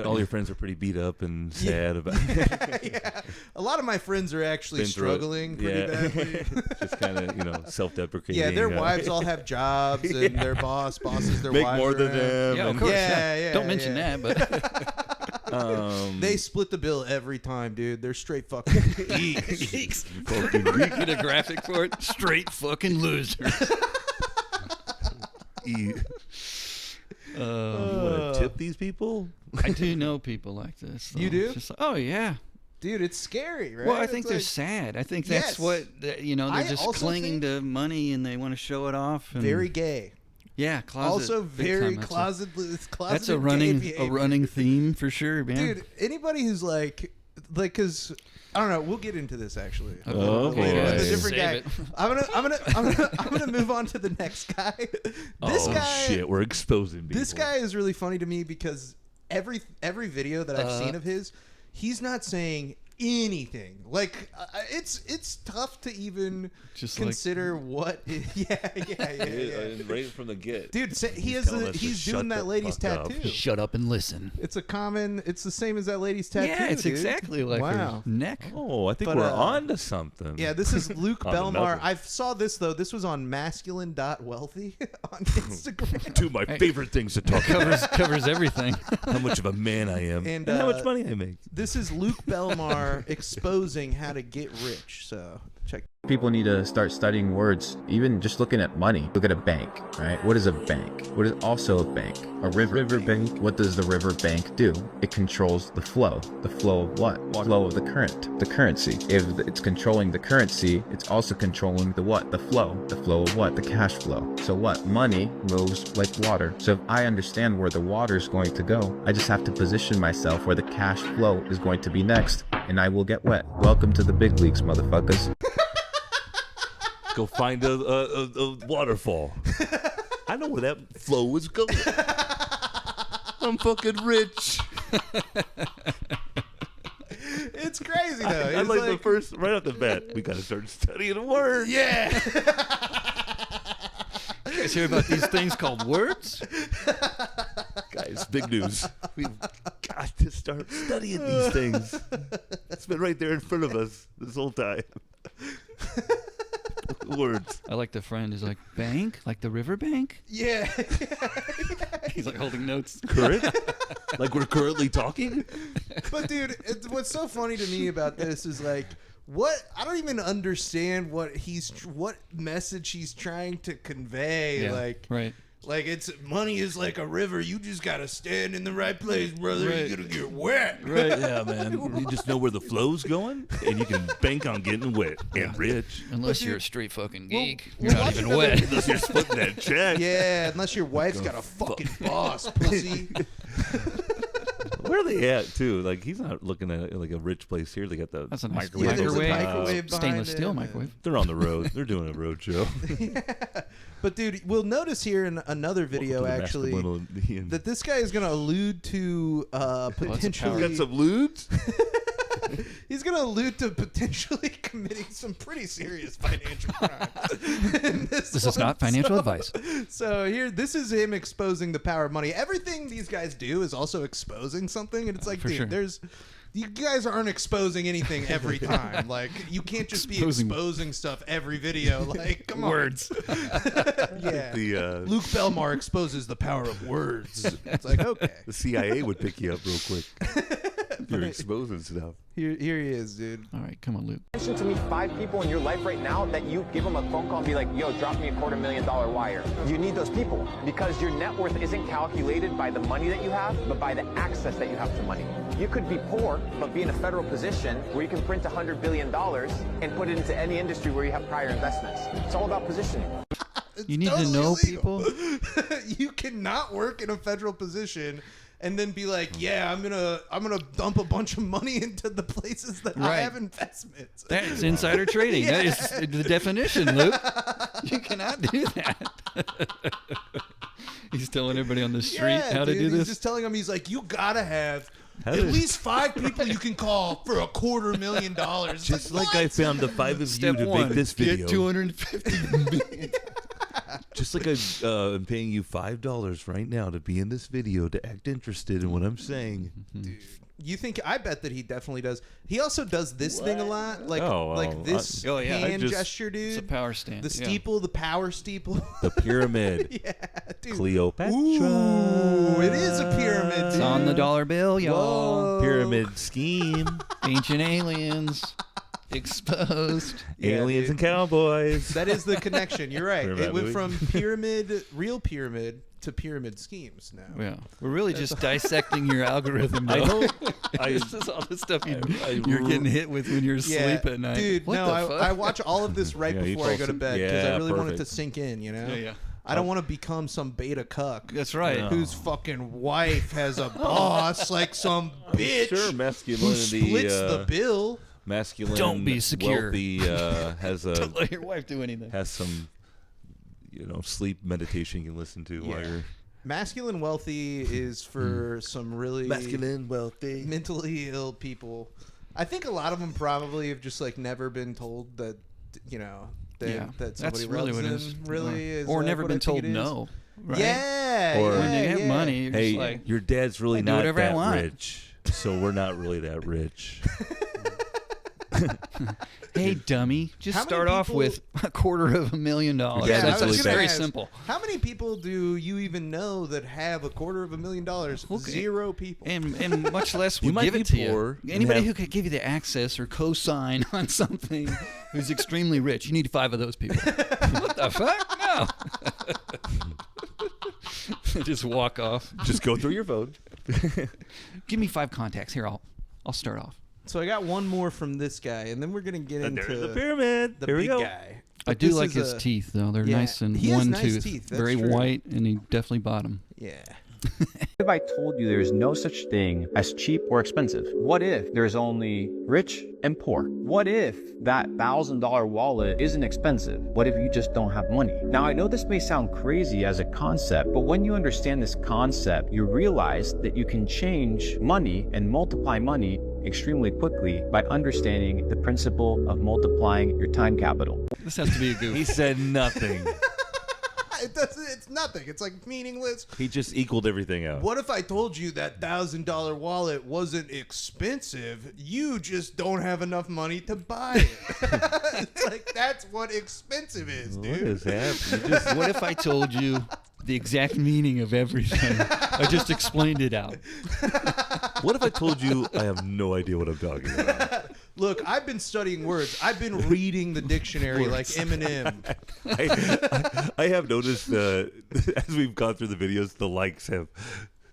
All your friends are pretty beat up and sad about Yeah. A lot of my friends are actually Been through it. struggling pretty badly. Just kind of, self-deprecating. Yeah, their wives all have jobs, and their bosses, their make wives more are than around. them. Yeah, of and- course. Yeah. Don't mention yeah. that, but They split the bill every time, dude. They're straight fucking geeks. Fucking get a graphic for it. Straight fucking losers. You want to tip these people? I do know people like this. Though. You do? It's just like, oh yeah. Dude, it's scary, right? Well, I think It's they're like, sad. I think that's Yes. what they're I just also clinging think- to money and they want to show it off. And, very gay. yeah, closet. Also big very time. closeted. That's a running theme for sure, man. Dude, anybody who's like, because I don't know. We'll get into this actually. Oh, Later with boy. a different Save guy. it. I'm gonna move on to the next guy. This Oh, guy, shit. We're exposing people. this guy is really funny to me because every video that I've seen of his, he's not saying anything. Like it's tough to even Just consider what. Yeah. Right from the get. Dude, he's telling us to doing shut that the lady's fuck up. tattoo. Shut up and listen. It's the same as that lady's tattoo. Yeah, it's dude. exactly like wow. her neck. Oh, I think But, we're uh, on to something. Yeah, this is Luke On to Belmar. nothing. I saw this though. This was on masculine.wealthy on Instagram. Two of my favorite things to talk about. Covers everything. How much of a man I am And, and how much uh, money I make. This is Luke Belmar exposing how to get rich. So check. People need to start studying words, even just looking at money. Look at a bank, right? What is a bank? What is also a bank? A river bank. What does the river bank do? It controls the flow. The flow of what? Flow of the current, the currency. If it's controlling the currency, it's also controlling the what? The flow. The flow of what? The cash flow. So what? Money moves like water. So if I understand where the water is going to go, I just have to position myself where the cash flow is going to be next, and I will get wet. Welcome to the big leagues, motherfuckers. Go find a waterfall. I know where that flow is going. I'm fucking rich. It's crazy though. I It's like the first, right off the bat, we got to start studying words. yeah. You guys hear about these things called words? Guys, big news. We've got to start studying these things. It's been right there in front of us this whole time. Words. I like the friend who's like, bank? Like the river bank? Yeah. He's like holding notes. Current? Like we're currently talking? But dude, what's so funny to me about this is like, what I don't even understand what message he's trying to convey. Yeah, like, right. Like it's money is like a river. You just gotta stand in the right place, brother. Right. You're gonna get wet. Right. Yeah, man. You just know where the flow's going, and you can bank on getting wet and rich. Unless you're a straight fucking geek. well, You're not watch even another- wet. Unless you're splitting that check. Yeah, unless your wife's got a fucking boss, pussy. Where are they at, too? Like, he's not looking at like a rich place here. They got the That's a nice microwave. there's a over top. microwave behind Stainless it, steel and- microwave. They're on the road. They're doing a road show. But dude, we'll notice here in another video actually that this guy is going to allude to potentially. got some lewds? He's going to allude to potentially committing some pretty serious financial crimes. This is not financial advice. So here, this is him exposing the power of money. Everything these guys do is also exposing something, and it's like, For dude, sure. you guys aren't exposing anything every time. Like, you can't just be exposing stuff every video. Like, come on. Words. Yeah. The Luke Belmar exposes the power of words. It's like, okay. the CIA would pick you up real quick. If you're exposing stuff. Here he is, dude. All right, come on, Luke. Mention to me 5 people in your life right now that you give them a phone call and be like, yo, drop me a $250,000 wire. You need those people because your net worth isn't calculated by the money that you have, but by the access that you have to money. You could be poor, but be in a federal position where you can print $100 billion and put it into any industry where you have prior investments. It's all about positioning. You need to totally know illegal. people. You cannot work in a federal position and then be like, yeah, I'm gonna dump a bunch of money into the places that I have investments. That's insider trading. That is the definition, Luke. You cannot do that. He's telling everybody on the street how to do this. He's just telling them, he's like, you gotta have at least 5 people you can call for $250,000. Just like I found the 5 of Step you to one, make this video. Get 250 million. Just like I'm paying you $5 right now to be in this video to act interested in what I'm saying. Dude, you think? I bet that he definitely does. He also does this thing a lot, like this hand gesture, dude. It's a power stand. The steeple, the power steeple, the pyramid. Yeah, dude. Cleopatra. Ooh, it is a pyramid. Dude. It's on the dollar bill, y'all. Whoa. Pyramid scheme. Ancient aliens. Exposed. Aliens and cowboys. That is the connection. You're right. Remember It went that from pyramid, real pyramid, to pyramid schemes now. Yeah, we're really just dissecting your algorithm. I Though. hope. This is all the stuff you're getting hit with when you're asleep at night. Dude, what no, the fuck? I watch all of this right before I go to bed because I really want it to perfect. sink in, you know? Yeah. I don't want to become some beta cuck. That's right. Whose fucking wife has a boss like some bitch Sure, masculinity. who splits the bill. Masculine. Don't be secure. Wealthy has a. Don't let your wife do anything. Has some, sleep meditation you can listen to while you're. Masculine wealthy is for some really Masculine wealthy. mentally ill people. I think a lot of them probably have just like never been told that, that somebody That's really loves what it them. is. Really is. Or that never what been I think told it is? no. Right? Yeah. Or- When they have yeah. money, you're Hey, just like, your dad's really I do not whatever I that want. rich, so we're not really that rich. hey, dummy, just How many start off people- with $250,000. Yeah, That's I was gonna very ask, simple. How many people do you even know that have $250,000? Okay. 0 people. And much less You would might give be it to poor you. and Anybody have- who could give you the access or co-sign on something who's extremely rich, you need 5 of those people. What the fuck? No. Just walk off. Just go through your phone. Give me 5 contacts. Here, I'll start off. So I got one more from this guy, and then we're gonna get And into there's the pyramid. the Here we big go. guy. I But do this like is his a- teeth, though. They're Yeah, nice and he has one nice tooth. teeth, that's Very true. white, and he definitely bought them. Yeah. If I told you there's no such thing as cheap or expensive? What if there's only rich and poor? What if that $1,000 wallet isn't expensive? What if you just don't have money? Now, I know this may sound crazy as a concept, but when you understand this concept, you realize that you can change money and multiply money extremely quickly by understanding the principle of multiplying your time capital. This has to be a goof. He said nothing. It's nothing. It's like meaningless. He just equaled everything out. What if I told you that $1,000 wallet wasn't expensive? You just don't have enough money to buy it. It's like that's what expensive is, What dude. is happening? What if I told you the exact meaning of everything? I just explained it out. What if I told you I have no idea what I'm talking about? Look, I've been studying words. I've been reading the dictionary like Eminem. I have noticed as we've gone through the videos, the likes have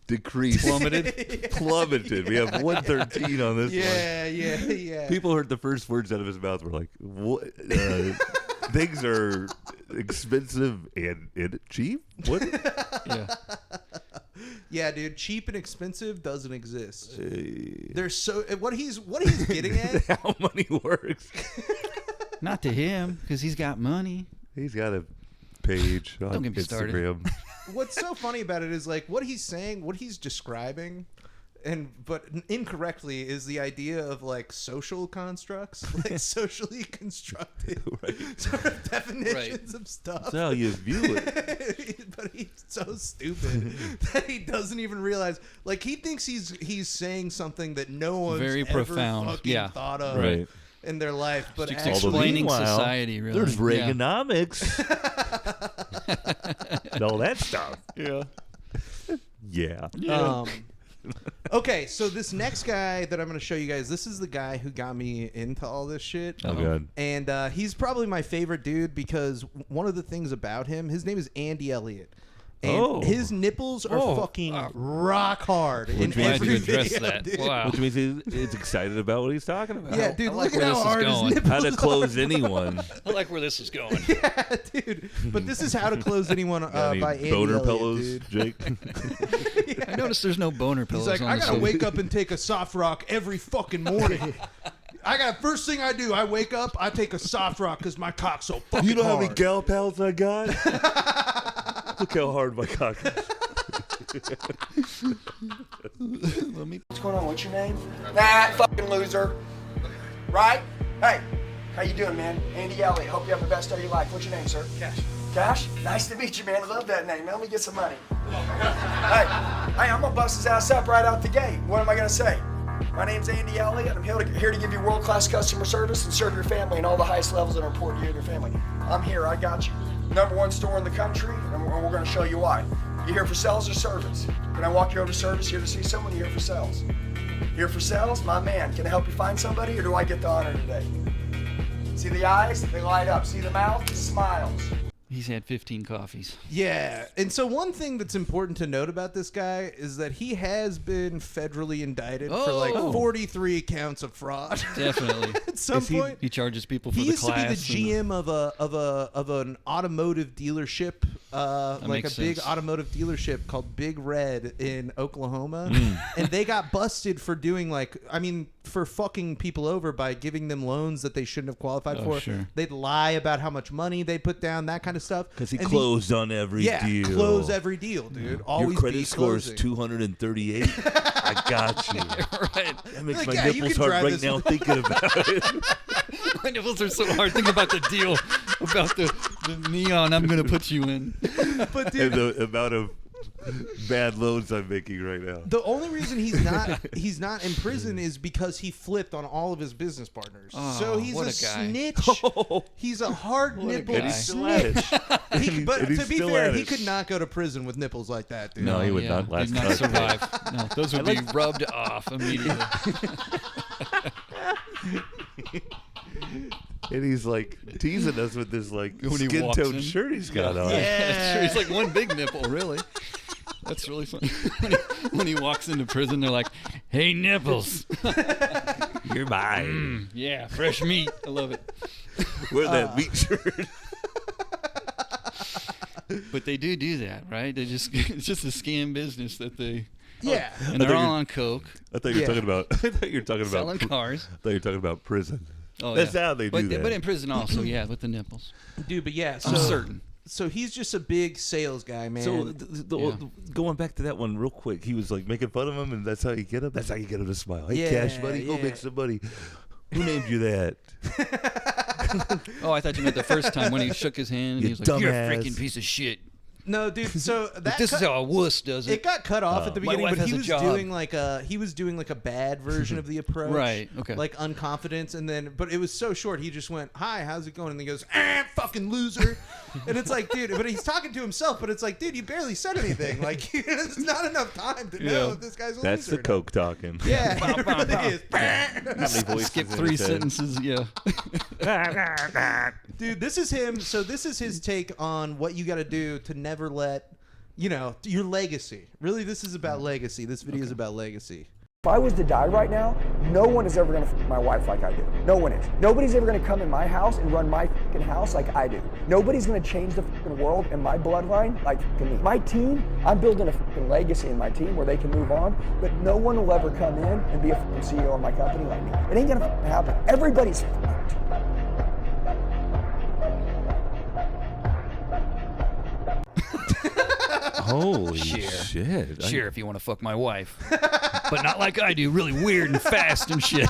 decreased. Plummeted. We have 113 on this one. Yeah. People heard the first words out of his mouth were like, "What? Things are expensive and cheap? What?" Yeah. Yeah, dude, cheap and expensive doesn't exist. There's so what he's getting at. How money works. Not to him, because he's got money. He's got a page on Don't get me started. Instagram. What's so funny about it is like what he's saying, what he's describing, but incorrectly is the idea of like social constructs, like socially constructed sort of definitions of stuff. That's how you view it. But he's so stupid that he doesn't even realize. Like he thinks he's saying something that no one's Very ever fucking fucking thought of Right. in their life. But Just actually, explaining meanwhile, society, really. There's Yeah. Reaganomics. And all that stuff. Yeah. Yeah. Okay, so this next guy that I'm going to show you guys, this is the guy who got me into all this shit. Oh, God. And he's probably my favorite dude because one of the things about him, his name is Andy Elliott. And his nipples are fucking rock hard in glad every you addressed video, that. dude. Wow. Which means he's excited about what he's talking about. Yeah, dude, I like look at where how this is hard his going. nipples How to close are. anyone. I like where this is going. Yeah, dude. But this is How to Close Anyone Got any by Andy boner Elliott, pillows, dude. Jake? I noticed there's no boner pillows. He's like, on I the gotta sofa. wake up and take a soft rock every fucking morning. First thing I do, I wake up, I take a soft rock because my cock's so fucking You know how hard. many gal pals I got? Look how hard my cock is. What's going on? What's your name? That fucking loser. Right? Hey, how you doing, man? Andy Elliott. Hope you have the best day of your life. What's your name, sir? Cash. Cash? Nice to meet you, man. I love that name. Let me get some money. Hey, I'm gonna bust his ass up right out the gate. What am I gonna say? My name's Andy Elliott. I'm here to give you world-class customer service and serve your family in all the highest levels that are important to you and your family. I'm here. I got you. #1 store in the country, and we're going to show you why. You here for sales or service? Can I walk you over to service? Here to see someone? You here for sales? Here for sales? My man. Can I help you find somebody, or do I get the honor today? See the eyes? They light up. See the mouth? It smiles. He's had 15 coffees. Yeah, and so one thing that's important to note about this guy is that he has been federally indicted for like 43 counts of fraud. Definitely. At some point, he charges people for he the used class. to be the GM of an automotive dealership, like a makes big sense. automotive dealership called Big Red in Oklahoma, and they got busted for doing for fucking people over by giving them loans that they shouldn't have qualified for. Sure. They'd lie about how much money they put down, that kind of stuff. Because he closed on every deal. Close every deal, dude. Always Your credit be score is closing. 238. I got you. Right. That makes Like, my yeah, you nipples can hard drive right this- now thinking about it. My nipples are so hard. Think about the deal, about the neon I'm going to put you in. But And dude, the amount of bad loans I'm making right now. the only reason he's not in prison is because he flipped on all of his business partners. So he's what a a guy. snitch. He's a hard What a nipple guy. And he's still at snitch. it. But And he's to be still fair, at he it. could not go to prison with nipples like that, dude. No, he would not Did last not time. survive. No, those would be rubbed off immediately. And he's like teasing us with this like When he skin walks in. tone shirt he's got on. That's true. It's like one big nipple, really. That's really funny. When he walks into prison, they're like, "Hey, nipples, You're mine. yeah, fresh meat. I love it." Wear that meat shirt. But they do that, right? They just it's just a scam business that they Yeah. and they're all on coke, I thought you were Yeah. talking about. I thought you were talking selling about. cars. I thought you were talking about prison. Oh, That's yeah. how they do that. But in prison also, yeah, with the nipples. Dude, but yeah, so I'm certain. So he's just a big sales guy, man. So Yeah. going back to that one real quick, he was like making fun of him, and that's how you get him. That's how you get him to smile. Hey, Yeah, cash buddy, go yeah. make some money. Who named you that? Oh, I thought you meant the first time when he shook his hand and You he was like, "You're a dumbass." freaking piece of shit." no, dude. So that This is how a wuss does it it. got cut off at the My beginning, wife but has he a was job. doing like a bad version of the approach, Right, okay. like unconfidence, and then but it was so short. He just went, "Hi, how's it going?" And he goes, "Fucking loser," and it's like, dude, but he's talking to himself, but it's like, dude, you barely said anything. Like, it's not enough time to know if this guy's a That's loser. the coke talking. Yeah, it really is. How many voices Skip in 3 his head? sentences, yeah. Dude, this is him. So this is his take on what you got to do to never let, your legacy. Really, this is about legacy. This video is about legacy. If I was to die right now, no one is ever going to my wife like I do. No one is. Nobody's ever going to come in my house and run my fucking house like I do. Nobody's going to change the fucking world and my bloodline like fucking me. My team, I'm building a fucking legacy in my team where they can move on, but no one will ever come in and be a fucking CEO of my company like me. It ain't going to happen. Everybody's fucked. Holy Sure. shit! Sure, if you want to fuck my wife. But not like I do, really weird and fast and shit.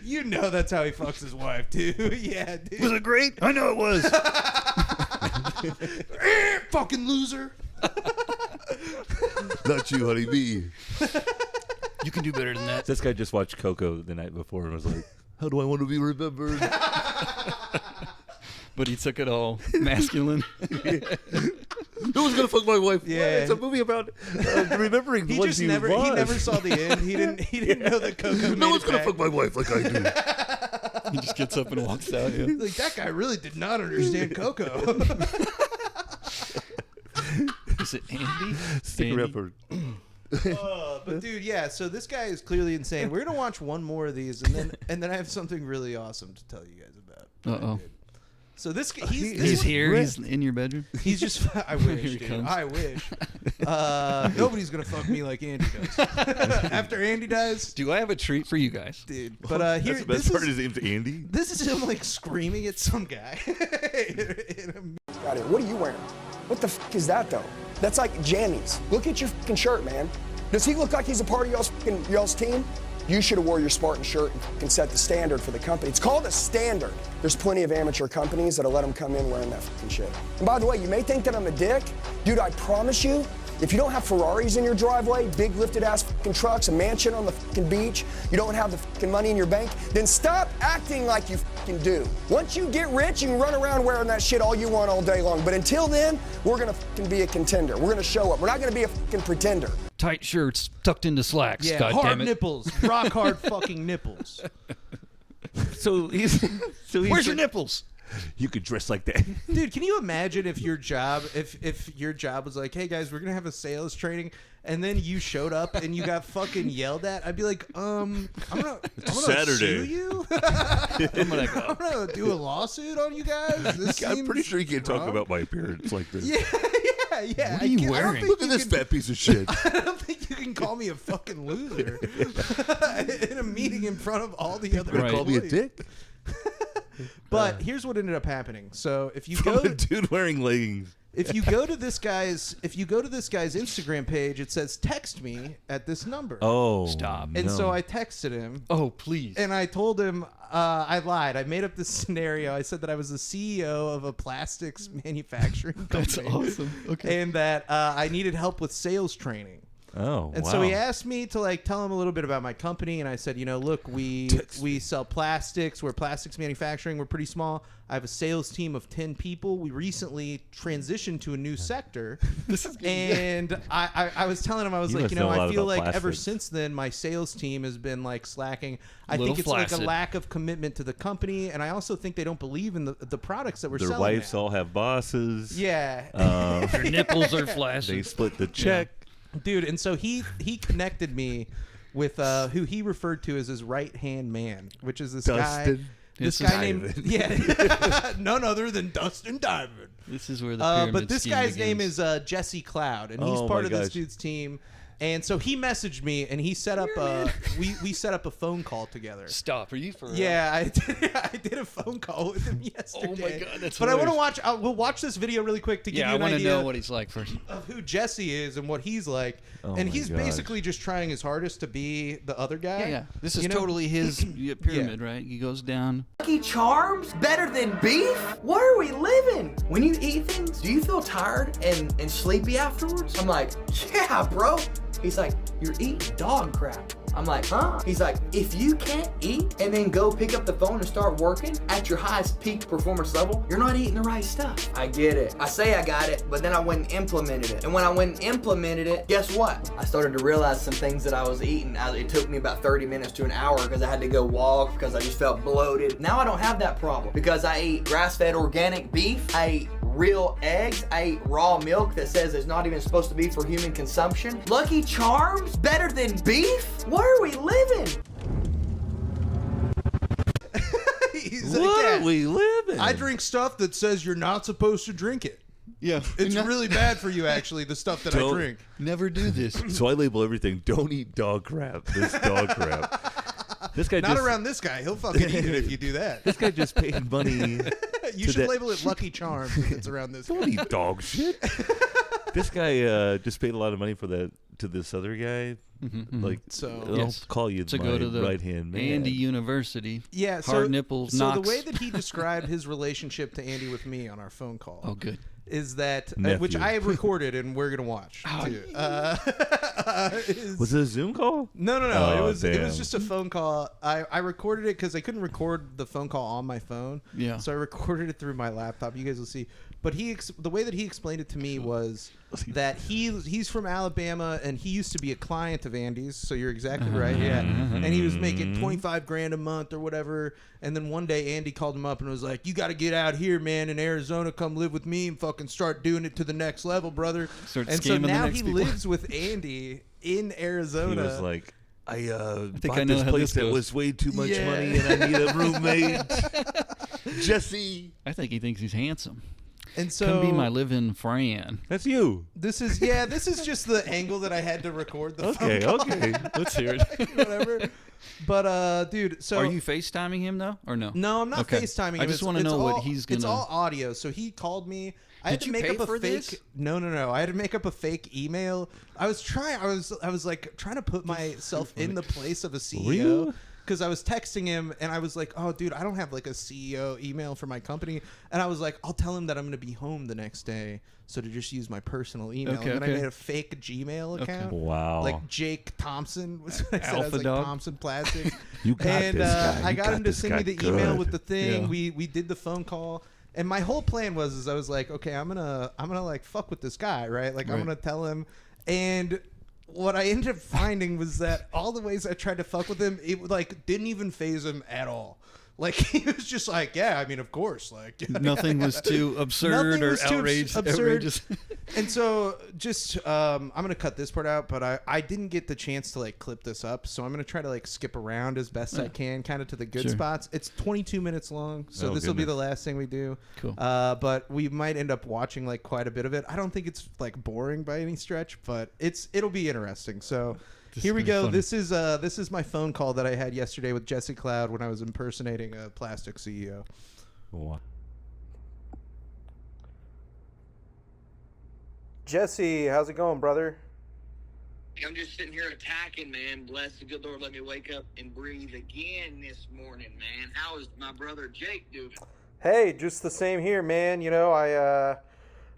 You know that's how he fucks his wife, too. Yeah, dude. Was it great? I know it was. Fucking loser. Not you, honey, me. You can do better than that. This guy just watched Coco the night before and was like, "How do I want to be remembered?" But he took it all masculine. Who's gonna fuck my wife? Yeah. What? It's a movie about remembering the He ones just you never lost. he never saw the end. He didn't know that Coco made No one's it gonna back. fuck my wife like I do. He just gets up and walks out. Yeah. Like, that guy really did not understand Coco. Is it Andy? Stick around for. But dude, yeah. So this guy is clearly insane. We're gonna watch one more of these, and then I have something really awesome to tell you guys about. Uh-oh. So this he's here. He's in your bedroom. He's just. I wish. Here he Dude, comes. I wish. Nobody's gonna fuck me like Andy does. After Andy dies, Do I have a treat for you guys, dude? But here, That's the best part. His name's Andy. This is him like screaming at some guy. Got it. What are you wearing? What the fuck is that though? That's like jammies. Look at your fucking shirt, man. Does he look like he's a part of y'all's team? You should have wore your Spartan shirt and fucking set the standard for the company. It's called a standard. There's plenty of amateur companies that'll let them come in wearing that fucking shit. And by the way, you may think that I'm a dick. Dude, I promise you, if you don't have Ferraris in your driveway, big lifted ass fucking trucks, a mansion on the fucking beach, you don't have the fucking money in your bank, then stop acting like you fucking do. Once you get rich, you can run around wearing that shit all you want all day long. But until then, we're gonna fucking be a contender. We're gonna show up. We're not gonna be a fucking pretender. Tight shirts tucked into slacks. Yeah, God hard damn it. nipples, rock hard fucking nipples. So he's Where's your nipples? You could dress like that. Dude, can you imagine if your job was like, hey guys, we're gonna have a sales training, and then you showed up and you got fucking yelled at? I'd be like, I'm gonna Saturday. sue you. I'm gonna do a lawsuit on you guys. I'm pretty sure you can't talk about my appearance like this. Yeah. What are you wearing? Look at this fat piece of shit. I don't think you can call me a fucking loser in a meeting in front of all the other. Call me a dick. But here's what ended up happening. So if you From go, a dude wearing leggings. if you go to this guy's Instagram page, it says text me at this number. Oh, stop! And no. so I texted him. Oh, please! And I told him I lied. I made up this scenario. I said that I was the CEO of a plastics manufacturing company. That's awesome. Okay. And that I needed help with sales training. Oh, and wow. so he asked me to like tell him a little bit about my company, and I said, you know, look, we sell plastics. We're plastics manufacturing. We're pretty small. I have a sales team of 10 people. We recently transitioned to a new sector. And I was telling him, I was like, you know, I feel like ever since then my sales team has been like slacking. I think it's like a lack of commitment to the company, and I also think they don't believe in the products that we're selling. Their wives all have bosses. Yeah. Their nipples are flashing. They split the check. Dude, and so he connected me with who he referred to as his right-hand man, which is this Dustin. guy. This guy named none other than Dustin Diamond. This is where the pyramid but this scheme guy's begins. name is Jesse Cloud, and he's part of this dude's team. And so he messaged me, and he set up we set up a phone call together. Stop! Are you for real? Yeah, I did a phone call with him yesterday. Oh my god, that's. But hilarious. I want to watch. We'll watch this video really quick to give you an I idea. want to know what he's like first. Of who Jesse is and what he's like. Oh and my he's gosh. basically just trying his hardest to be the other guy. Yeah. This is totally his pyramid, right? He goes down. Lucky Charms better than beef? Where are we living? When you eat things, do you feel tired and sleepy afterwards? I'm like, yeah, bro. He's like, you're eating dog crap. I'm like, huh? He's like, if you can't eat and then go pick up the phone and start working at your highest peak performance level, you're not eating the right stuff. I get it. I say I got it, but then I went and implemented it. And when I went and implemented it, guess what? I started to realize some things that I was eating. It took me about 30 minutes to an hour because I had to go walk because I just felt bloated. Now I don't have that problem because I eat grass-fed organic beef. I eat real eggs. I eat raw milk that says it's not even supposed to be for human consumption. Lucky Charms better than beef? Where are we living? Where are we living? I drink stuff that says you're not supposed to drink it. Yeah. It's really bad for you, actually, the stuff that I drink. Never do this. So I label everything. Don't eat dog crap. This dog crap. This guy Not just, around this guy. He'll fucking eat it if you do that. This guy just paid money. You should label it Lucky Charms if it's around this guy. Don't eat dog shit. This guy just paid a lot of money for that to this other guy. Like, so I'll call you to my go to the right-hand man. Andy University. Yeah, hard nipples. So Knox. the way that he described his relationship to Andy with me on our phone call. Oh, good. Is that Nephew. which I have recorded and we're gonna watch too. Was it a Zoom call? No. Oh, it was damn. just a phone call. I recorded it because I couldn't record the phone call on my phone. Yeah. So I recorded it through my laptop. You guys will see. But the way that he explained it to me was that he's from Alabama and he used to be a client of Andy's. So you're exactly right. Yeah. And he was making $25,000 a month or whatever. And then one day Andy called him up and was like, "You got to get out here, man, in Arizona. Come live with me and fucking start doing it to the next level, brother." And so now he lives with Andy in Arizona. He was like, I think bought I know this how place this that goes. was way too much money and I need a roommate. Jesse. I think he thinks he's handsome. And so come be my live-in Fran. That's you. This is just the angle that I had to record the phone Okay, call. okay. Let's hear it. Whatever. But dude, so are you FaceTiming him though, or no? No, I'm not Okay. FaceTiming him. I just want to know what he's gonna. It's all audio. So he called me. I had Did to you make pay up a for fake. this? No. I had to make up a fake email. I was like trying to put myself in the place of a CEO. Because I was texting him and I was like, oh, dude, I don't have like a CEO email for my company. And I was like, I'll tell him that I'm going to be home the next day. So to just use my personal email. Okay, and then okay. I made a fake Gmail account. Wow. Like Jake Thompson. Was what I said. I was Alpha like dog. Thompson Plastic. You got and this guy. I You got got him to this send me guy the email good. with the thing. Yeah. We did the phone call. And my whole plan was I was like, okay, I'm gonna like fuck with this guy, right? Like I'm Right. gonna tell him. And what I ended up finding was that all the ways I tried to fuck with him, it like didn't even phase him at all. Like he was just like, yeah, I mean, of course, like Nothing was too absurd Nothing or was too outrageous. And so just I'm gonna cut this part out, but I didn't get the chance to like clip this up, so I'm gonna try to like skip around as best I can, kind of to the good Sure. spots. It's 22 minutes long, so Oh, this will be the goodness. last thing we do. Cool. But we might end up watching like quite a bit of it. I don't think it's like boring by any stretch, but it'll be interesting. So. This Here is we gonna go. be funny. This is my phone call that I had yesterday with Jesse Cloud when I was impersonating a plastic CEO. Wow. Jesse, how's it going, brother? I'm just sitting here attacking, man. Bless the good Lord, let me wake up and breathe again this morning, man. How is my brother Jake doing? Hey, just the same here, man. You know,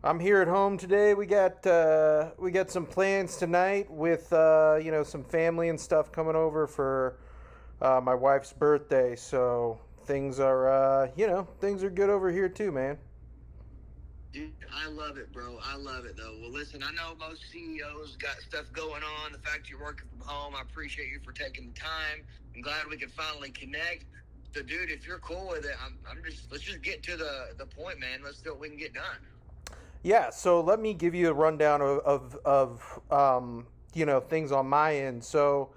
I'm here at home today. We got some plans tonight with some family and stuff coming over for my wife's birthday. So things are things are good over here too, man. Dude, I love it, bro. I love it, though. Well, listen, I know most CEOs got stuff going on. The fact you're working from home, I appreciate you for taking the time. I'm glad we could finally connect. So, dude, if you're cool with it, let's just get to the point, man. Let's see what we can get done. Yeah, so let me give you a rundown of things on my end. So,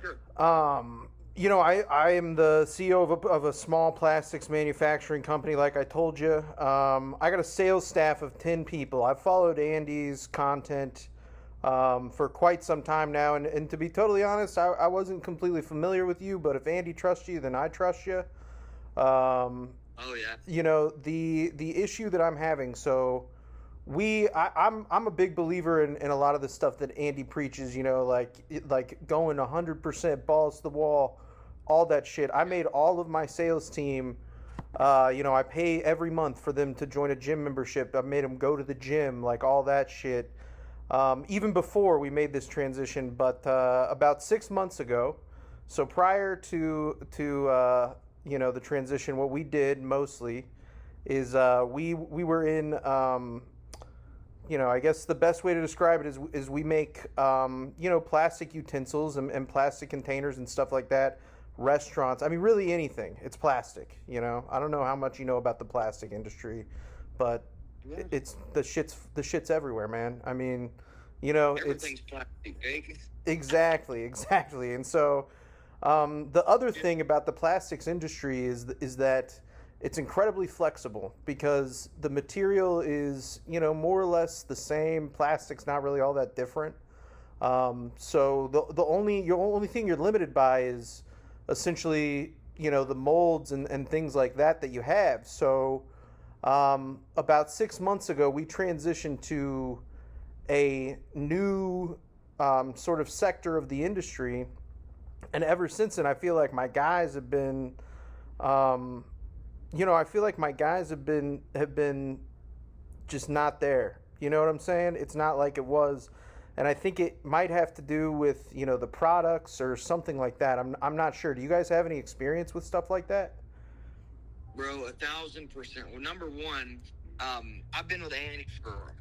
Sure. I am the CEO of a small plastics manufacturing company, like I told you. I got a sales staff of 10 people. I've followed Andy's content for quite some time now, and to be totally honest, I wasn't completely familiar with you, but if Andy trusts you, then I trust you. Oh, yeah. The issue that I'm having, so I'm a big believer in a lot of the stuff that Andy preaches, like going 100% balls to the wall, all that shit. I made all of my sales team, I pay every month for them to join a gym membership. I made them go to the gym, like all that shit. Even before we made this transition, but about 6 months ago, so prior to the transition, what we did mostly is we were in, I guess the best way to describe it is we make, plastic utensils and plastic containers and stuff like that. Restaurants, I mean, really anything. It's plastic, I don't know how much you know about the plastic industry, but it's the shit's everywhere, man. I mean, Everything's plastic, Jake. Exactly. And so the other thing about the plastics industry is that it's incredibly flexible because the material is, more or less the same. Plastic's not really all that different. So the only thing you're limited by is essentially, the molds and things like that you have. So about 6 months ago, we transitioned to a new sort of sector of the industry, and ever since then, I feel like my guys have been, have been just not there. You know what I'm saying? It's not like it was, and I think it might have to do with the products or something like that. I'm not sure. Do you guys have any experience with stuff like that? Bro, 1,000%. Well, number one, I've been with Andy for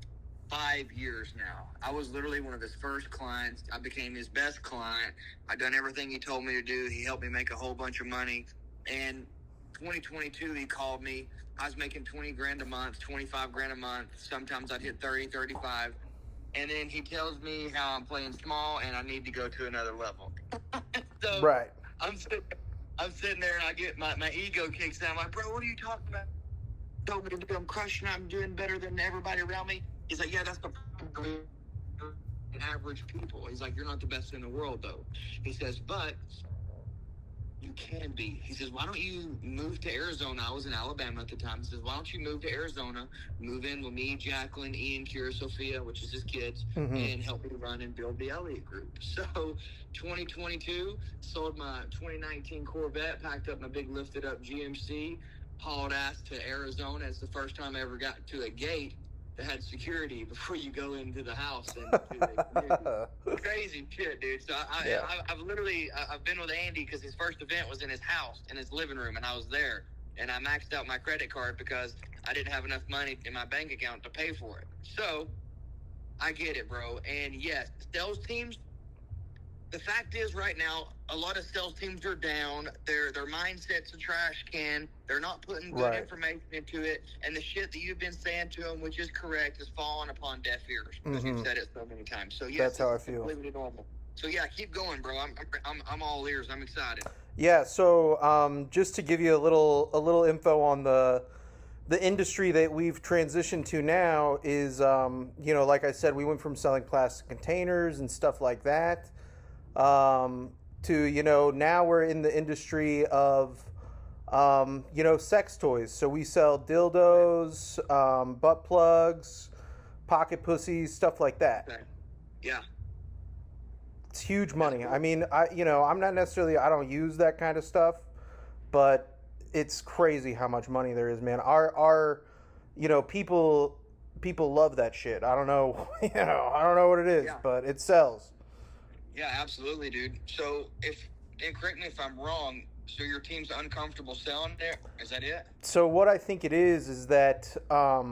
5 years now. I was literally one of his first clients. I became his best client. I've done everything he told me to do. He helped me make a whole bunch of money. And 2022, he called me. I was making 20 grand a month, 25 grand a month. Sometimes I'd hit 30, 35. And then he tells me how I'm playing small and I need to go to another level. So Right. I'm I'm sitting there and I get my ego kicks in. I'm like, bro, what are you talking about? Told me to do, I'm crushing, I'm doing better than everybody around me. He's like, yeah, that's the problem. Average people. He's like, you're not the best in the world, though. He says, but you can be. He says, why don't you move to Arizona? I was in Alabama at the time. He says, why don't you move to Arizona, move in with me, Jacqueline, Ian, Kira, Sophia, which is his kids, and help me run and build the Elliott Group. So 2022, sold my 2019 Corvette, packed up my big lifted up GMC, hauled ass to Arizona. It's the first time I ever got to a gate that had security before you go into the house. And crazy shit, dude. So I've been with Andy because his first event was in his house, in his living room, and I was there. And I maxed out my credit card because I didn't have enough money in my bank account to pay for it. So I get it, bro. And yes, sales teams, the fact is right now, a lot of sales teams are down. Their mindset's a trash can. They're not putting good information into it. And the shit that you've been saying to them, which is correct, is falling upon deaf ears. Because you've said it so many times. So yes, that's how I feel. Completely normal. So yeah, keep going, bro. I'm all ears. I'm excited. Yeah. So just to give you a little info on the industry that we've transitioned to now is, like I said, we went from selling plastic containers and stuff like that. To, now we're in the industry of, sex toys. So we sell dildos, butt plugs, pocket pussies, stuff like that. Okay. Yeah. It's huge money. I mean, I'm not necessarily, I don't use that kind of stuff, but it's crazy how much money there is, man. Our people love that shit. I don't know, I don't know what it is, but it sells. Yeah, absolutely, dude. So and correct me if I'm wrong, so your team's uncomfortable selling there? Is that it? So what I think it is that, a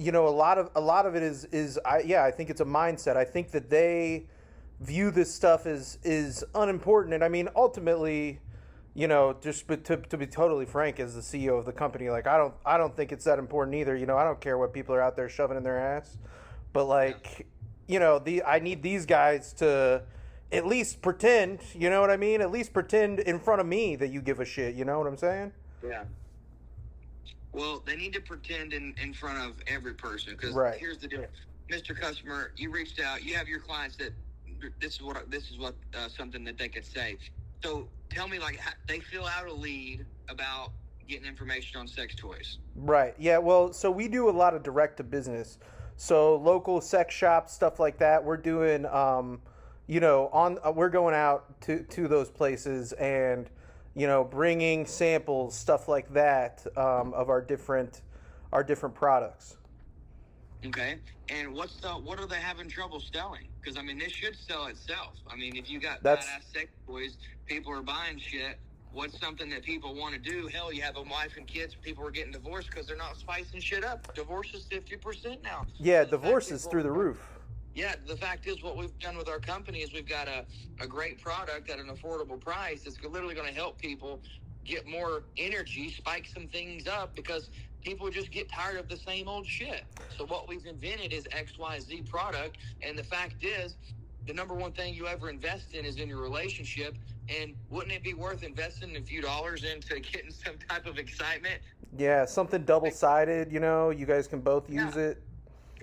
lot of it is I think it's a mindset. I think that they view this stuff as unimportant. And I mean, ultimately, just to be totally frank, as the CEO of the company, like, I don't think it's that important either. I don't care what people are out there shoving in their ass, but like, I need these guys to at least pretend, you know what I mean? At least pretend in front of me that you give a shit, you know what I'm saying? Yeah. Well, they need to pretend in front of every person, because here's the deal. Mr. Customer, you reached out, you have your clients that this is what something that they could say. So tell me, like, they fill out a lead about getting information on sex toys. Right. Yeah. Well, so we do a lot of direct to business. So local sex shops, stuff like that. We're doing, we're going out to those places and, bringing samples, stuff like that, of our different products. Okay. And what are they having trouble selling? Because I mean, this should sell itself. I mean, if you got badass sex toys, people are buying shit. What's something that people want to do? Hell, you have a wife and kids. People are getting divorced because they're not spicing shit up. Divorce is 50% now. Yeah, divorce is through the roof. Yeah, the fact is, what we've done with our company is we've got a great product at an affordable price that's literally going to help people get more energy, spike some things up, because people just get tired of the same old shit. So what we've invented is XYZ product, and the fact is, the number one thing you ever invest in is in your relationship. And wouldn't it be worth investing a few dollars into getting some type of excitement? Yeah, something double-sided, you guys can both use it.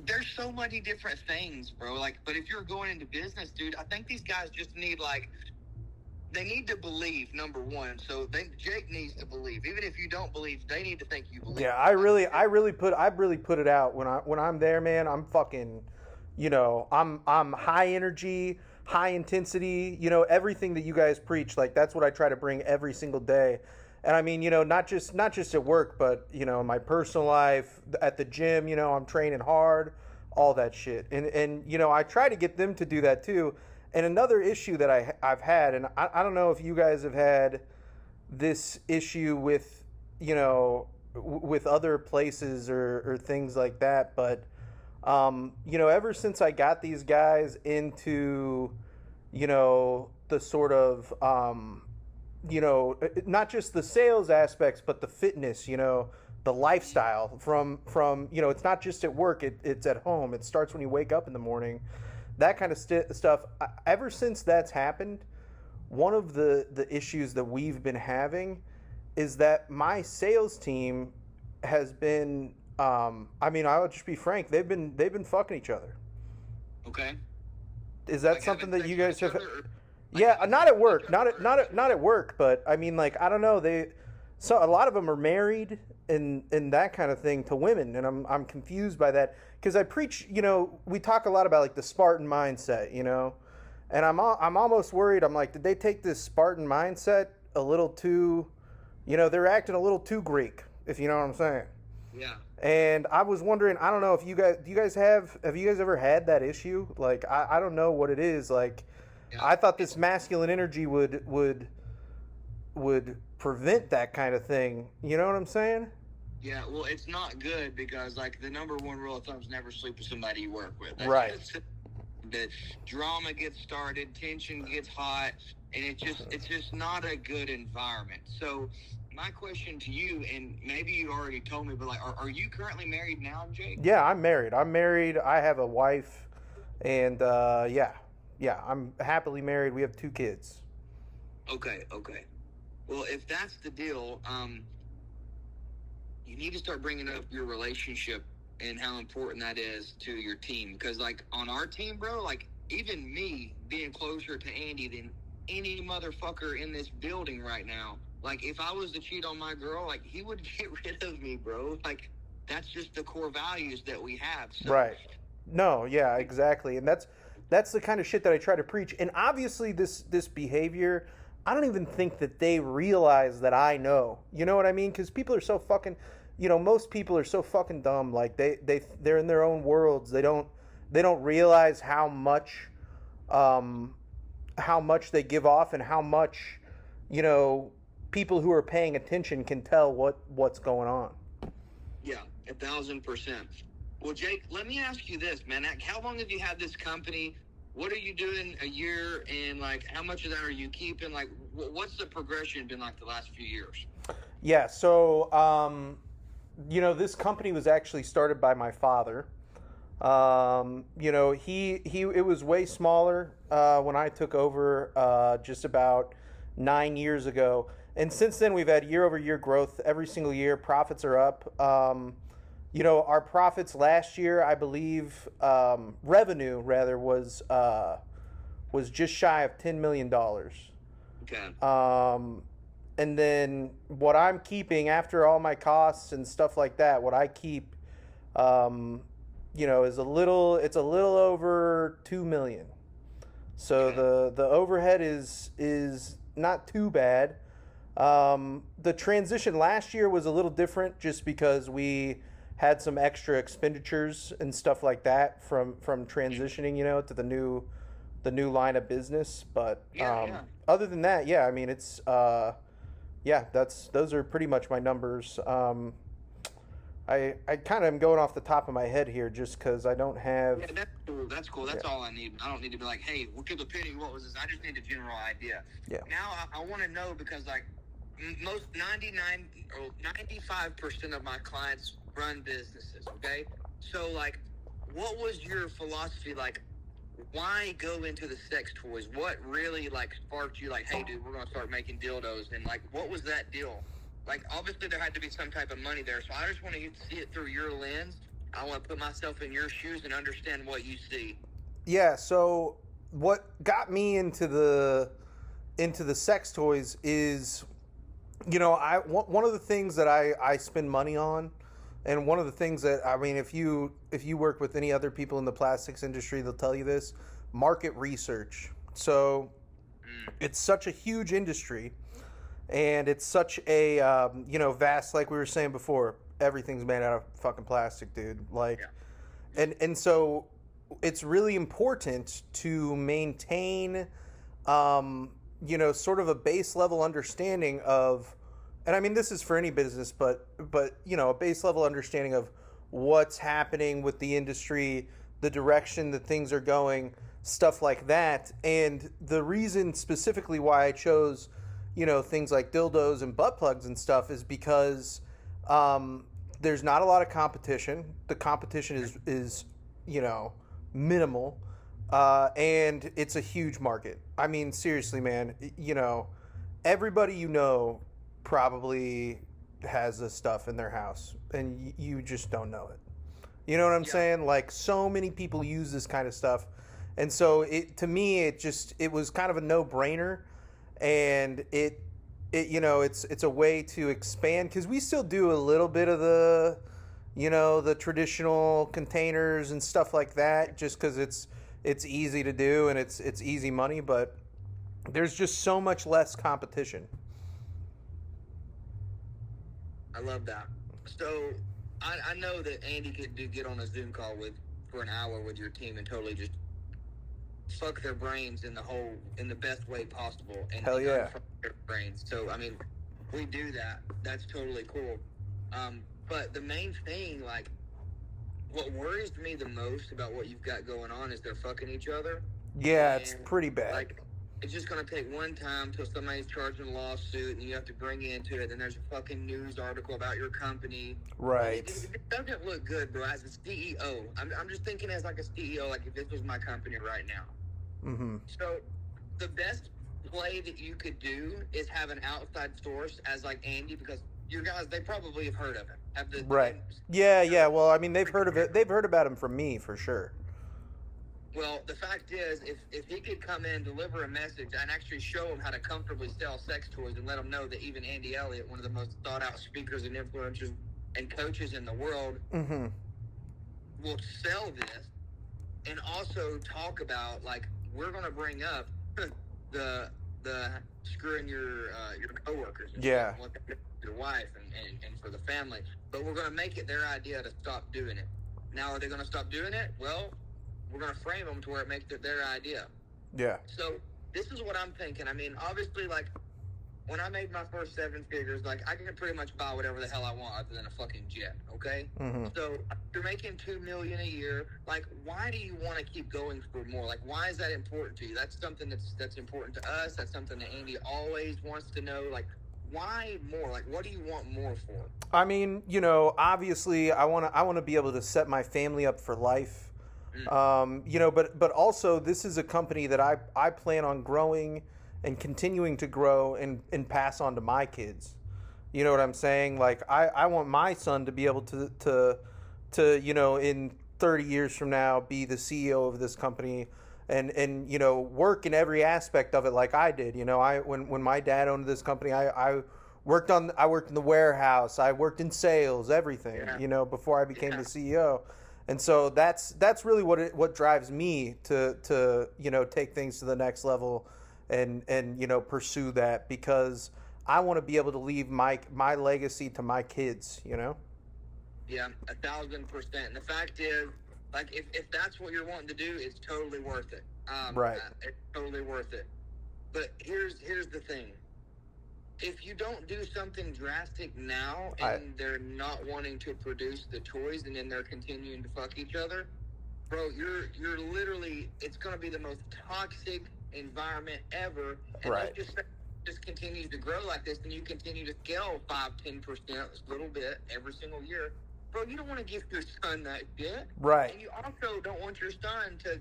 There's so many different things, bro. Like, but if you're going into business, dude, I think these guys just need, they need to believe, number one. So Jake needs to believe. Even if you don't believe, they need to think you believe. Yeah, I really put it out when I'm there, man. I'm fucking, I'm high energy, high intensity, everything that you guys preach. Like, that's what I try to bring every single day. And I mean, not just at work, but, my personal life, at the gym, I'm training hard, all that shit. And I try to get them to do that too. And another issue that I've had, and I don't know if you guys have had this issue with, with other places or things like that, but, ever since I got these guys into, the sort of, not just the sales aspects, but the fitness, the lifestyle from it's not just at work, it's at home. It starts when you wake up in the morning, that kind of stuff. Ever since that's happened, one of the issues that we've been having is that my sales team has been, I mean, I'll just be frank, they've been fucking each other. Okay. Is that something that you guys have? Yeah, not at work, not at work, but I mean, like, I don't know, so a lot of them are married and that kind of thing to women, and I'm confused by that, because I preach, you know, we talk a lot about like the Spartan mindset, you know, and I'm almost worried. I'm like, did they take this Spartan mindset a little too, you know, they're acting a little too Greek, if you know what I'm saying. Yeah. And I was wondering, I don't know if have you guys ever had that issue? Like, I don't know what it is. Like, yeah. I thought this masculine energy would prevent that kind of thing. You know what I'm saying? Yeah, well, it's not good because, like, the number one rule of thumb is never sleep with somebody you work with. Right. The drama gets started, tension gets hot, and it's just not a good environment. So my question to you, and maybe you already told me, but like, are you currently married now, Jake? Yeah, I'm married. I have a wife, and yeah, I'm happily married. We have 2 kids. Okay. Well, if that's the deal, you need to start bringing up your relationship and how important that is to your team. Because, like, on our team, bro, like, even me being closer to Andy than any motherfucker in this building right now, like, if I was to cheat on my girl, like, he would get rid of me, bro. Like, that's just the core values that we have. So. Right. No, yeah, exactly. And that's the kind of shit that I try to preach. And obviously this behavior, I don't even think that they realize that I know. You know what I mean? Because people are so fucking, you know, most people are so fucking dumb. Like, they're in their own worlds. They don't realize how much they give off, and how much, you know, people who are paying attention can tell what's going on. Yeah, 1,000%. Well, Jake, let me ask you this, man. How long have you had this company? What are you doing a year, and like, how much of that are you keeping? Like, what's the progression been like the last few years? Yeah, so you know, this company was actually started by my father. You know, it was way smaller when I took over just about 9 years ago. And since then, we've had year-over-year growth every single year. Profits are up. You know, our profits last year, I believe, revenue rather was just shy of $10 million. Okay. And then what I'm keeping after all my costs and stuff like that, what I keep, you know, is a little over $2 million. So the overhead is not too bad. The transition last year was a little different just because we had some extra expenditures and stuff like that from transitioning, you know, to the new line of business. But other than that, yeah, I mean, it's those are pretty much my numbers. I kind of am going off the top of my head here just because I don't have. Yeah, that's cool. That's all I need. I don't need to be like, hey, what could the penny? What was this? I just need a general idea. Yeah. Now I want to know, because like most 95% of my clients run businesses. Okay, so like, what was your philosophy? Like, why go into the sex toys? What really like sparked you? Like, hey, dude, we're gonna start making dildos, and like, what was that deal? Like, obviously there had to be some type of money there, so I just want to see it through your lens. I want to put myself in your shoes and understand what you see. Yeah, so what got me into the sex toys is, you know, one of the things that I spend money on, and one of the things that, I mean, if you work with any other people in the plastics industry, they'll tell you this, market research. So it's such a huge industry. And it's such a, you know, vast, like we were saying before, everything's made out of fucking plastic, dude. Like, and so it's really important to maintain, you know, sort of a base level understanding of, and I mean, this is for any business, but, you know, a base level understanding of what's happening with the industry, the direction that things are going, stuff like that. And the reason specifically why I chose, you know, things like dildos and butt plugs and stuff is because there's not a lot of competition. The competition is you know, minimal. And it's a huge market. I mean, seriously, man, you know, everybody you know probably has this stuff in their house, and you just don't know it. You know what I'm saying? Like, so many people use this kind of stuff. And so to me, it was kind of a no-brainer. And it you know, it's a way to expand, because we still do a little bit of the, you know, the traditional containers and stuff like that, just because it's easy to do and it's easy money, but there's just so much less competition. I love that. So I know that Andy could get on a Zoom call for an hour with your team and totally just fuck their brains in the best way possible. And Hell yeah. fuck their brains. So I mean, we do that. That's totally cool. But the main thing, like, what worries me the most about what you've got going on is they're fucking each other. Yeah, it's pretty bad. Like, it's just going to take one time till somebody's charging a lawsuit and you have to bring into it. Then there's a fucking news article about your company. Right. It doesn't look good, bro. As a CEO, I'm just thinking as like a CEO, like if this was my company right now. Mm-hmm. So the best play that you could do is have an outside source as like Andy, because you guys, they probably have heard of him. Right. Yeah. Well, I mean, they've heard of it. They've heard about him from me for sure. Well, the fact is, if he could come in, deliver a message, and actually show them how to comfortably sell sex toys, and let them know that even Andy Elliott, one of the most thought-out speakers and influencers and coaches in the world, will sell this, and also talk about, like, we're going to bring up the screwing your coworkers, and Yeah, what they do to your wife and for the family, but we're going to make it their idea to stop doing it. Now, are they going to stop doing it? Well, we're going to frame them to where it makes it their idea. Yeah. So this is what I'm thinking. I mean, obviously, like, when I made my first 7 figures, like, I can pretty much buy whatever the hell I want other than a fucking jet, okay? So you're making $2 million a year. Like, why do you want to keep going for more? Like, why is that important to you? That's something that's important to us. That's something that Andy always wants to know. Like, why more? Like, what do you want more for? I mean, you know, obviously, I want to be able to set my family up for life. You know, but also this is a company that I plan on growing and continuing to grow and pass on to my kids. You know what I'm saying? Like, I want my son to be able to you know, in 30 years from now, be the CEO of this company and you know, work in every aspect of it like I did. You know, when my dad owned this company, I worked in the warehouse, I worked in sales, everything, you know, before I became the CEO. And so that's really what drives me to you know, take things to the next level and you know, pursue that, because I want to be able to leave my legacy to my kids, you know? Yeah, 1,000%. And the fact is, like, if that's what you're wanting to do, it's totally worth it. Right. It's totally worth it. But here's the thing. If you don't do something drastic now and they're not wanting to produce the toys and then they're continuing to fuck each other, bro, you're literally, it's going to be the most toxic environment ever. And right. just continues to grow like this, and you continue to scale 5-10% a little bit every single year. Bro, you don't want to give your son that shit. Right. And you also don't want your son to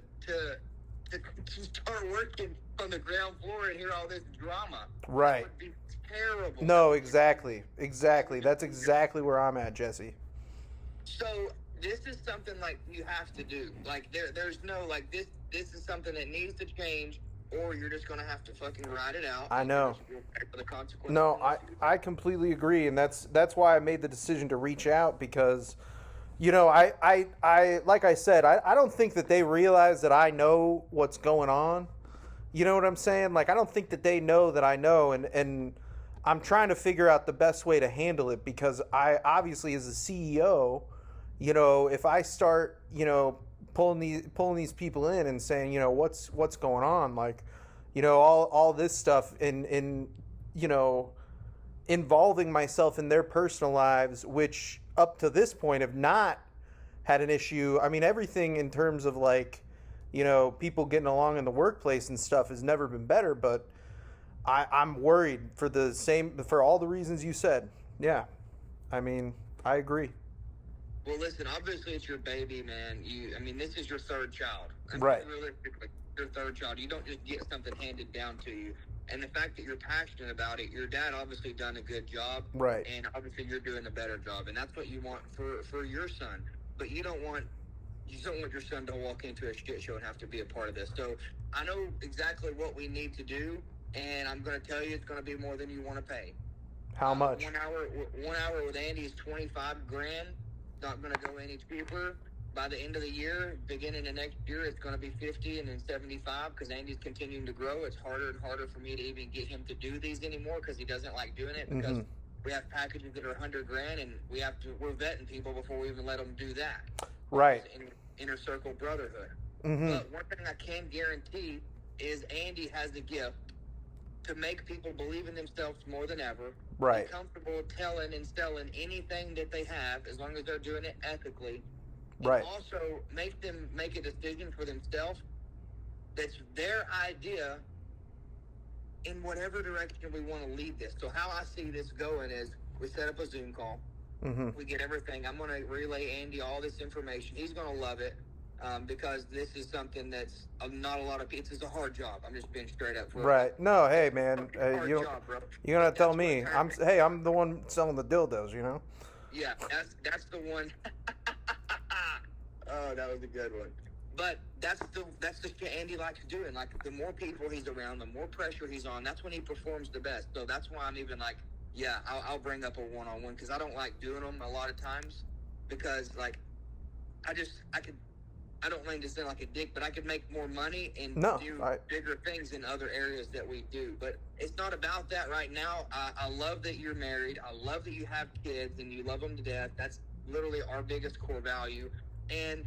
start working on the ground floor and hear all this drama. Right. That would be terrible. No, exactly. That's exactly where I'm at, Jesse. So this is something like you have to do. Like there's no like this is something that needs to change, or you're just gonna have to fucking ride it out. I know. For the consequences. No, I completely agree, and that's why I made the decision to reach out, because, you know, I like I said, I don't think that they realize that I know what's going on. You know what I'm saying? Like, I don't think that they know that I know, and I'm trying to figure out the best way to handle it, because I obviously, as a CEO, you know, if I start, you know, pulling these people in and saying, you know, what's going on, like, you know, all this stuff in you know, involving myself in their personal lives, which up to this point have not had an issue. I mean, everything in terms of, like, you know, people getting along in the workplace and stuff has never been better, but I'm worried for all the reasons you said. Yeah. I mean, I agree. Well, listen, obviously it's your baby, man. I mean, this is your third child. I mean, Right. Realistically, your third child. You don't just get something handed down to you. And the fact that you're passionate about it, your dad obviously done a good job. Right. And obviously you're doing a better job. And that's what you want for your son. But you don't want your son to walk into a shit show and have to be a part of this. So I know exactly what we need to do. And I'm going to tell you it's going to be more than you want to pay. How much? 1 hour with Andy is $25,000. Not going to go any cheaper. By the end of the year, beginning of next year, it's going to be 50 and then 75 because Andy's continuing to grow. It's harder and harder for me to even get him to do these anymore because he doesn't like doing it because we have packages that are $100,000 and we're vetting people before we even let them do that. Right. Inner circle brotherhood. Mm-hmm. But one thing I can guarantee is Andy has the gift to make people believe in themselves more than ever. Right. Be comfortable telling and selling anything that they have as long as they're doing it ethically. Right. And also make them make a decision for themselves that's their idea in whatever direction we want to lead this. So how I see this going is we set up a Zoom call. Mm-hmm. We get everything. I'm going to relay Andy all this information. He's going to love it because this is something that's not a lot of people. It's a hard job. I'm just being straight up. Right. No, hey, man. Hard job, bro. You're going to tell me. I'm the one selling the dildos, you know? Yeah, that's the one. Oh, that was a good one. But that's the shit Andy likes doing. Like, the more people he's around, the more pressure he's on. That's when he performs the best. So that's why I'm even like, yeah, I'll bring up a one-on-one because I don't like doing them a lot of times because, like, I don't mean to sound like a dick, but I could make more money and do bigger things in other areas that we do. But it's not about that right now. I love that you're married. I love that you have kids and you love them to death. That's literally our biggest core value. And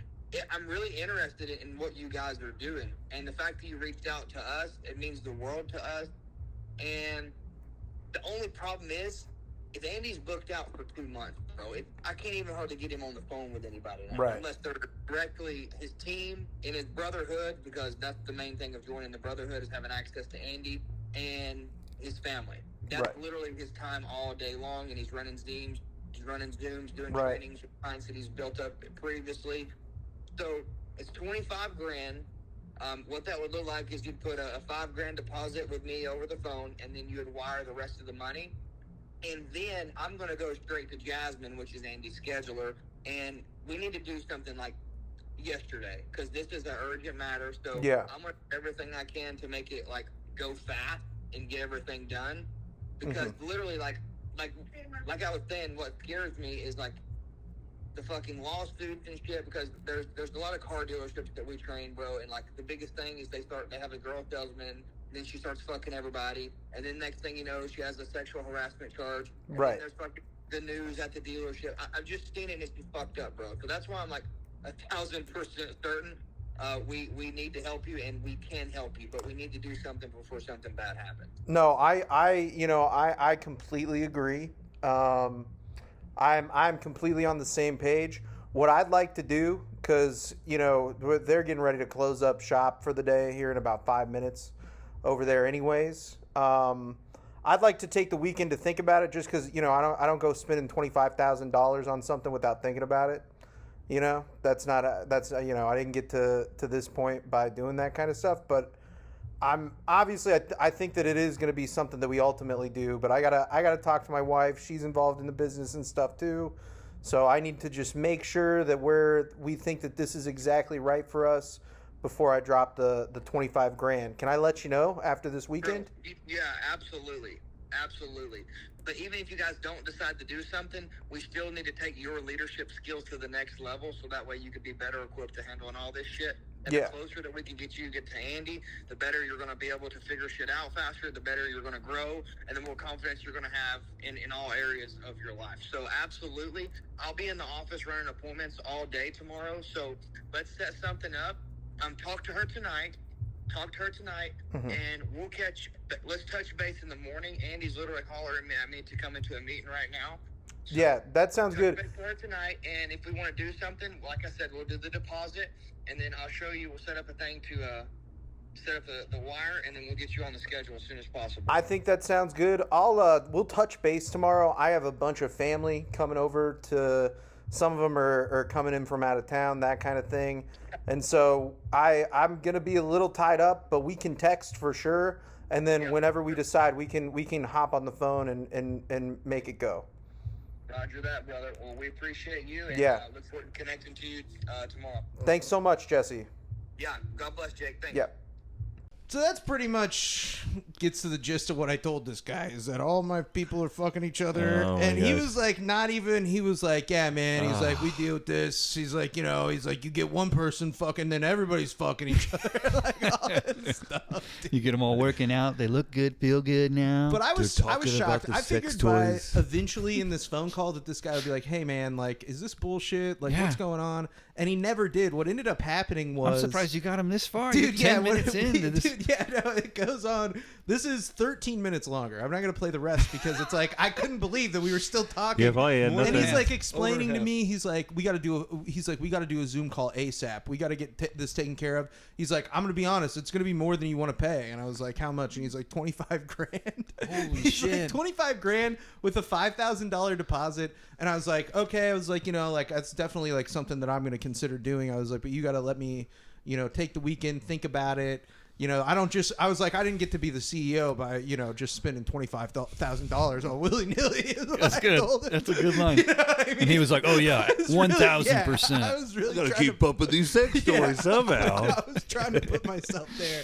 I'm really interested in what you guys are doing. And the fact that you reached out to us, it means the world to us. And the only problem is, if Andy's booked out for 2 months, bro, I can't even hardly get him on the phone with anybody now, right. Unless they're directly his team in his brotherhood, because that's the main thing of joining the brotherhood is having access to Andy and his family. That's literally his time all day long, and he's running Zooms, doing trainings with clients that he's built up previously. So it's $25,000. What that would look like is you'd put a $5,000 deposit with me over the phone, and then you would wire the rest of the money. And then I'm going to go straight to Jasmine, which is Andy's scheduler, and we need to do something like yesterday because this is an urgent matter. So I'm going to do everything I can to make it like go fast and get everything done because literally like I was saying, what scares me is like the fucking lawsuits and shit because there's a lot of car dealerships that we train, bro, and like the biggest thing is they have a girl salesman. Then she starts fucking everybody, and then next thing you know, she has a sexual harassment charge. And then there's fucking the news at the dealership. I've just seen it, and it's just fucked up, bro. So that's why I'm like 1,000% certain we need to help you, and we can help you, but we need to do something before something bad happens. No, I completely agree. I'm completely on the same page. What I'd like to do, because they're getting ready to close up shop for the day here in about 5 minutes. Over there anyways. I'd like to take the weekend to think about it just because, I don't go spending $25,000 on something without thinking about it. I didn't get to this point by doing that kind of stuff, but I think that it is going to be something that we ultimately do, but I gotta talk to my wife. She's involved in the business and stuff too. So I need to just make sure that we think that this is exactly right for us before I drop the $25,000. Can I let you know after this weekend? Yeah, absolutely. But even if you guys don't decide to do something, we still need to take your leadership skills to the next level so that way you could be better equipped to handling all this shit. And the closer that we can get to Andy, the better you're going to be able to figure shit out faster, the better you're going to grow, and the more confidence you're going to have in all areas of your life. So absolutely, I'll be in the office running appointments all day tomorrow, so let's set something up. Talk to her tonight, and we'll let's touch base in the morning. Andy's literally hollering at me to come into a meeting right now. So yeah, that sounds good. Touch base with her tonight, and if we want to do something, like I said, we'll do the deposit, and then I'll show you, we'll set up a thing to set up the wire, and then we'll get you on the schedule as soon as possible. I think that sounds good. We'll touch base tomorrow. I have a bunch of family coming over to Some of them are coming in from out of town, that kind of thing. And so I'm gonna be a little tied up, but we can text for sure. And then whenever we decide, we can hop on the phone and make it go. Roger that, brother. Well, we appreciate you, and look forward to connecting to you tomorrow. Thanks so much, Jesse. Yeah, God bless, Jake. Thanks. Yeah. So that's pretty much gets to the gist of what I told this guy, is that all my people are fucking each other. Oh, and my he gosh. was like, he was like, yeah, man. He's like, we deal with this. He's like, you know, he's like, you get one person fucking, then everybody's fucking each other. Like all this stuff. You get them all working out. They look good, feel good now. But I was shocked. I figured by toys. eventually in this phone call that this guy would be like, hey, man, like, is this bullshit? Like, what's going on? And he never did. What ended up happening was... I'm surprised you got him this far. Dude, You're 10 what minutes into this. Dude, no, it goes on. This is 13 minutes longer. I'm not going to play the rest because it's like, I couldn't believe that we were still talking. Yeah, probably had And nothing. he's like explaining to me, he's like, we got to do a Zoom call ASAP. We got to get this taken care of. He's like, I'm going to be honest, it's going to be more than you want to pay. And I was like, how much? And he's like, 25 grand. Holy He's shit. like, 25 grand with a $5,000 deposit. And I was like, okay. I was like, you know, like that's definitely like something that I'm going to consider doing. I was like, but you got to let me, you know, take the weekend, think about it. You know, I was like, I didn't get to be the CEO by, you know, just spending $25,000 on willy-nilly. That's good. That's a good line. You know what I mean? And he was like, oh, yeah, 1,000%. I was really Gotta trying keep up with these sex stories somehow. I was trying to put myself there,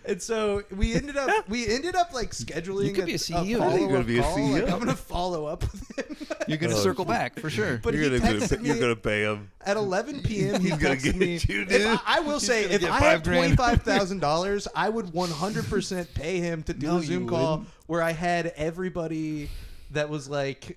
and so we ended up like scheduling. You could be a CEO. follow-up You're gonna be a call. CEO. Like, I'm gonna follow up with him. You're going to circle back for sure. But You're he texted me gonna pay him. at 11 p.m. He He's gonna texted get me. you, If dude. I will say, gonna if get I had $5,000. $25,000, I would 100% pay him to do No, a Zoom you call wouldn't. where I had everybody that was like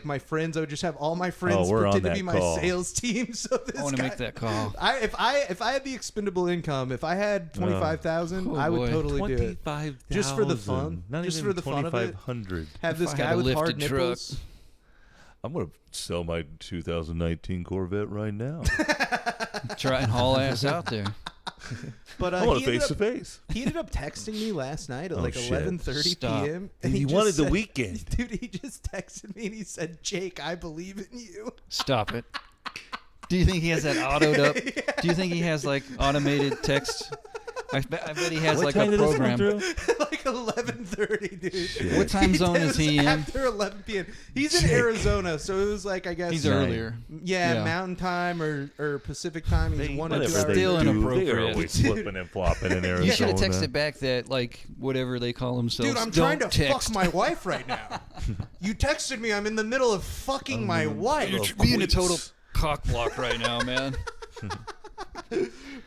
my friends. I would just have all my friends we're on pretend to that be my call. sales team. So this I want to guy, make that call. if I had the expendable income, if I had 25,000, Oh, I would boy. totally do it. Just for the fun. Not Just even for the fun of it. 2,500. Have this If I had guy a with hard lifted truck. nipples. I'm gonna sell my 2019 Corvette right now. Try and haul ass out there. But I want he to ended face up- to face. He ended up texting me last night at Oh, like shit. 11:30 Stop. p.m. He just wanted the said- weekend. Dude, he just texted me and he said, "Jake, I believe in you." Stop it. Do you think he has that autoed up? Do you think he has like automated text? I bet he has What like time a did this come program. through? Like 11:30, dude. Shit. What time zone is he in? After 11 p.m. He's in Arizona, so it was like, I guess He's earlier. Yeah, Mountain Time or Pacific Time. He's 1 or 2 Whatever hours. they Still do, inappropriate. they are always flipping and flopping in Arizona. You should have texted back that like whatever they call themselves. Dude, I'm Don't trying to text. fuck my wife right now. You texted me. I'm in the middle of fucking my wife. You're being a total cock block right now, man.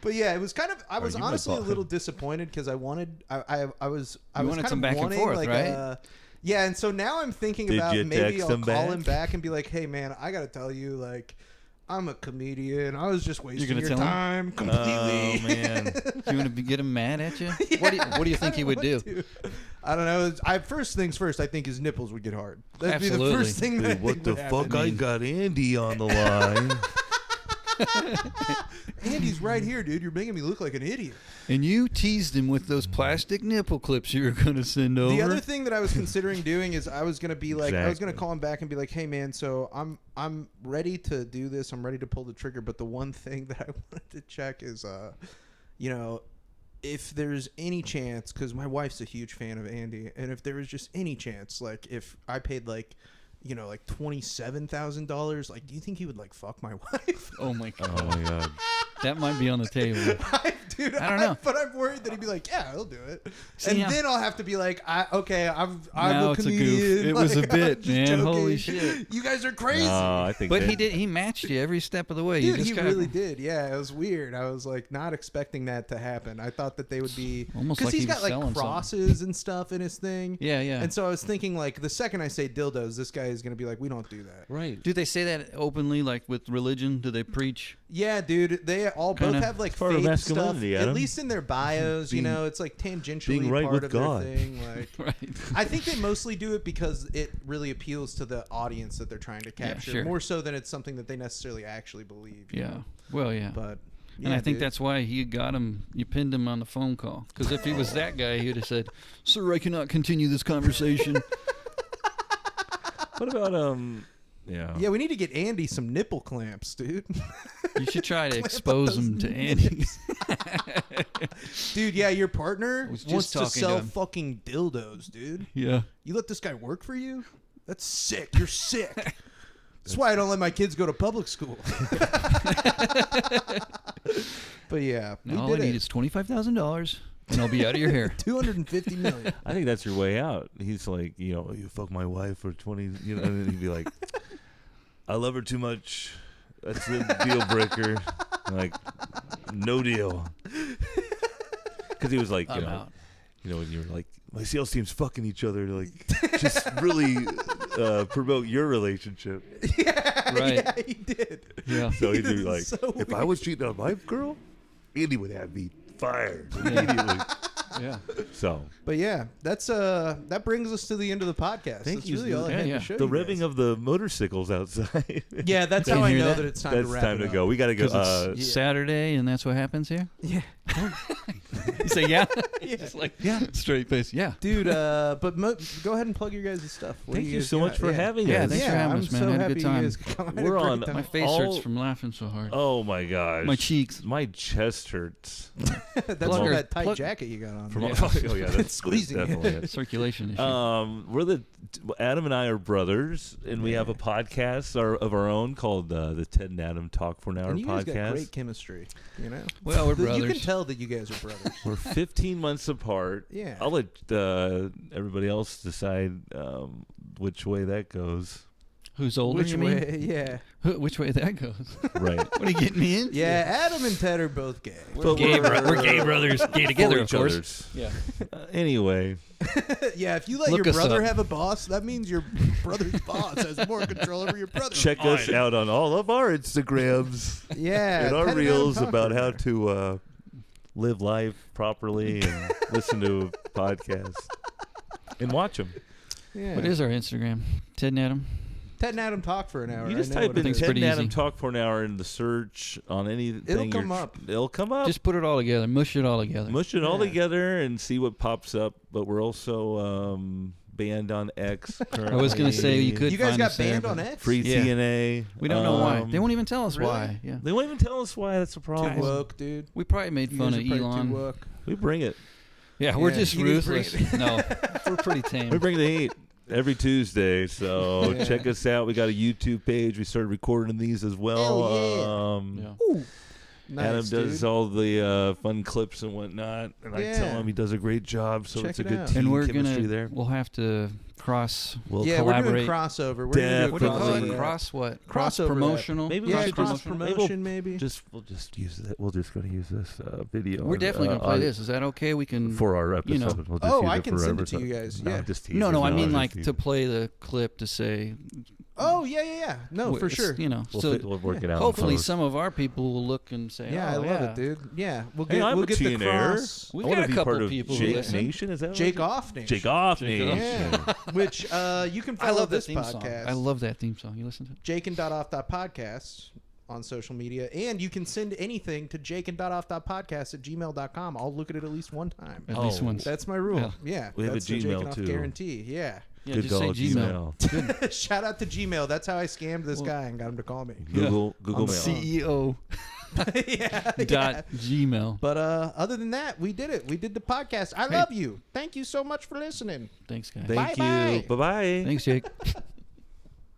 But yeah, it was kind of. I was you my honestly a boss? little disappointed because I wanted. I was wanted kind some of back and wanting, forth, like, right? Yeah, and so now I'm thinking Did about you maybe text I'll him call back? him back and be like, "Hey, man, I gotta tell you, like, I'm a comedian. I was just wasting gonna your tell him? time completely." Oh man, You want to get him mad at you? What do you think he would do? I don't know. First things first. I think his nipples would get hard. That'd be the Absolutely. first thing. That I Dude, what think the would fuck? happen. I got Andy on the line. Andy's right here, dude. You're making me look like an idiot. And you teased him with those plastic nipple clips you were going to send over. The other thing that I was considering doing is I was gonna be like, I was gonna Exactly. call him back and be like, "Hey man, so I'm ready to do this. I'm ready to pull the trigger. But the one thing that I wanted to check is, you know, if there's any chance, because my wife's a huge fan of Andy, and if there was just any chance, like if I paid like, you know, like $27,000, like, do you think he would like fuck my wife?" Oh my god. Oh my god. That might be on the table. Dude, I don't know. But I'm worried that he'd be like, "Yeah, he'll do it," See, and yeah. then I'll have to be like, "I'm Now a it's a goof. comedian." It was a Like, I'm bit, just man. joking. Holy shit. You guys are crazy. I think. But that- he matched you every step of the way. You Dude, just he gotta- really did. Yeah, it was weird. I was like not expecting that to happen. I thought that they would be Almost because like he's he was got like selling something. crosses and stuff in his thing. Yeah, yeah. And so I was thinking like the second I say dildos, this guy is gonna be like, "We don't do that." Right. Do they say that openly, like with religion? Do they preach? Yeah, dude. They all Kinda both have like part of faith stuff. masculinity, At Adam. least in their bios, you Being- know, it's like tangentially being right part with of God. their thing. Like, Right. I think they mostly do it because it really appeals to the audience that they're trying to Yeah, capture, sure. more so than it's something that they necessarily actually believe. you Yeah. know? Well, yeah. But And yeah, I think dude. that's why he got him. You pinned him on the phone call. Because if he was that guy, he would have said, "Sir, I cannot continue this conversation." What about Yeah. Yeah, we need to get Andy some nipple clamps, dude. You should try to Clamp expose those them to Andy. nips. Dude, yeah, your partner Was just wants to talking to sell him. fucking dildos, dude. Yeah. You let this guy work for you? That's sick. You're sick. That's why I don't let my kids go to public school. But yeah, Now we all did I need it. is $25,000, and I'll be out of your hair. 250 million. I think that's your way out. He's like, you fuck my wife for 20, and then he'd be like, I love her too much. That's the deal breaker. I'm like, no deal. Because he was like, I'm out. when you're like, my sales team's fucking each other to like just really promote your relationship. Yeah, Right. yeah, he did. Yeah. So he'd be like, So if I was cheating on my girl, Andy would have me fired Yeah. immediately. Yeah. So, But yeah, that's that brings us to the end of the podcast. Thank that's you. really all I Yeah, had yeah. to show the you revving guys. of the motorcycles outside. Yeah, that's Did how you I hear know that? that it's time That's to wrap time it to up. go. We got to go. 'Cause it's Saturday, and that's what happens here. Yeah. You say yeah? Yeah. Just like straight face. Yeah. Dude, but go ahead and plug your guys' stuff. What Thank do you guys so much got? for Yeah. having Yeah, us. thanks for having I'm us, man. so I had a happy good you time. guys come. I had a We're great on time. My face hurts from laughing so hard. Oh my gosh. My cheeks. My chest hurts. That's Plug all her- that tight plug- jacket you got on. From there. oh yeah, that's Squeezing it. definitely it. Circulation issue. We're Adam and I are brothers, and we have a podcast of our own called the Ted and Adam Talk for an Hour And you guys podcast. got great chemistry, you know. Well, we're You can brothers. tell that you guys are brothers. We're 15 months apart. Yeah. I'll let everybody else decide which way that goes. Who's older? Which you mean? way? Yeah. Which way that goes? Right. What are you getting me in? Yeah, Adam and Ted are both gay. We're gay brothers. Gay together, For of each course. other's. Yeah. Anyway, Yeah, if you let Look your us brother up. have a boss, that means your brother's boss has more control over your brother. check us out on all of our Instagrams Yeah, and our Ted and Adam reels Talk about for how an Hour. to live life properly and listen to podcasts and watch them. Yeah. What is our Instagram? Ted and Adam. Ted and Adam talk for an hour? You I just know type what it in is. Ted and pretty Adam easy. Talk for an Hour in the search on anything. It'll come up. It'll come up. Just put it all together. Mush it all together. Mush it all Yeah. together and see what pops up. But we're also banned on X. I was going to say you could You guys find got us there, banned on but- X? Free Yeah. TNA. We don't know why. They won't even tell us really? why. Yeah. They won't even tell us why. That's the Too problem. woke, dude. We probably made You fun guys of are probably Elon. too woke. We bring it. Yeah, we're Yeah, just you guys bring ruthless. No, we're pretty tame. We bring the heat every Tuesday. So Yeah. check us out. We got a YouTube page. We started recording these as well. Hell yeah. Yeah. Ooh. Nice, Adam does dude. all the fun clips and whatnot, and I tell Yeah. him he does a great job. So Check it's a it good out. team And we're chemistry gonna. there. We'll have to cross. We'll Yeah, we're doing collaborate. crossover. We're gonna do What do you call crossover. it? Yeah. Cross what? Crossover that. promotional. Maybe Yeah, we should cross just- promotion maybe. We'll just use that. We're just going to use this video. We're definitely gonna play this. Is that okay? We can for our episode. You know. We'll just Oh, use I it can for send our it to you episode. guys, yeah. I'm just No, teasing. I mean I'm like just to teasing. play the clip to say. Oh yeah. No, for sure. You know, We'll work it out. Hopefully, Post. some of our people will look and say, Yeah, "Oh, I love it, dude. Yeah, we'll get Hey, I'm we'll a get the TNR. cross. We've I wanna got a be couple part of people who Jake listen. Nation. Is that what Jake it is? Off Nation. Jake Off Jake Off. Nation. Yeah. Which you can I follow love this that theme song. podcast. I love that theme song. You listen to it? jakeand.off.podcast on social media, and you can send anything to jakeand.off.podcast@gmail.com. I'll look at it at least one time. At least Oh. once. That's my rule. Yeah, We have a that's the Jake Gmail, and Off too. guarantee. Yeah. Yeah, Good just say call, Gmail. Shout out to Gmail. That's how I scammed this guy and got him to call me. Google On the Mail. CEO. yeah. Dot Gmail. But other than that, we did it. We did the podcast. I love you. Thank you so much for listening. Thanks, guys. Thank Bye-bye. you. Bye bye. Thanks, Jake.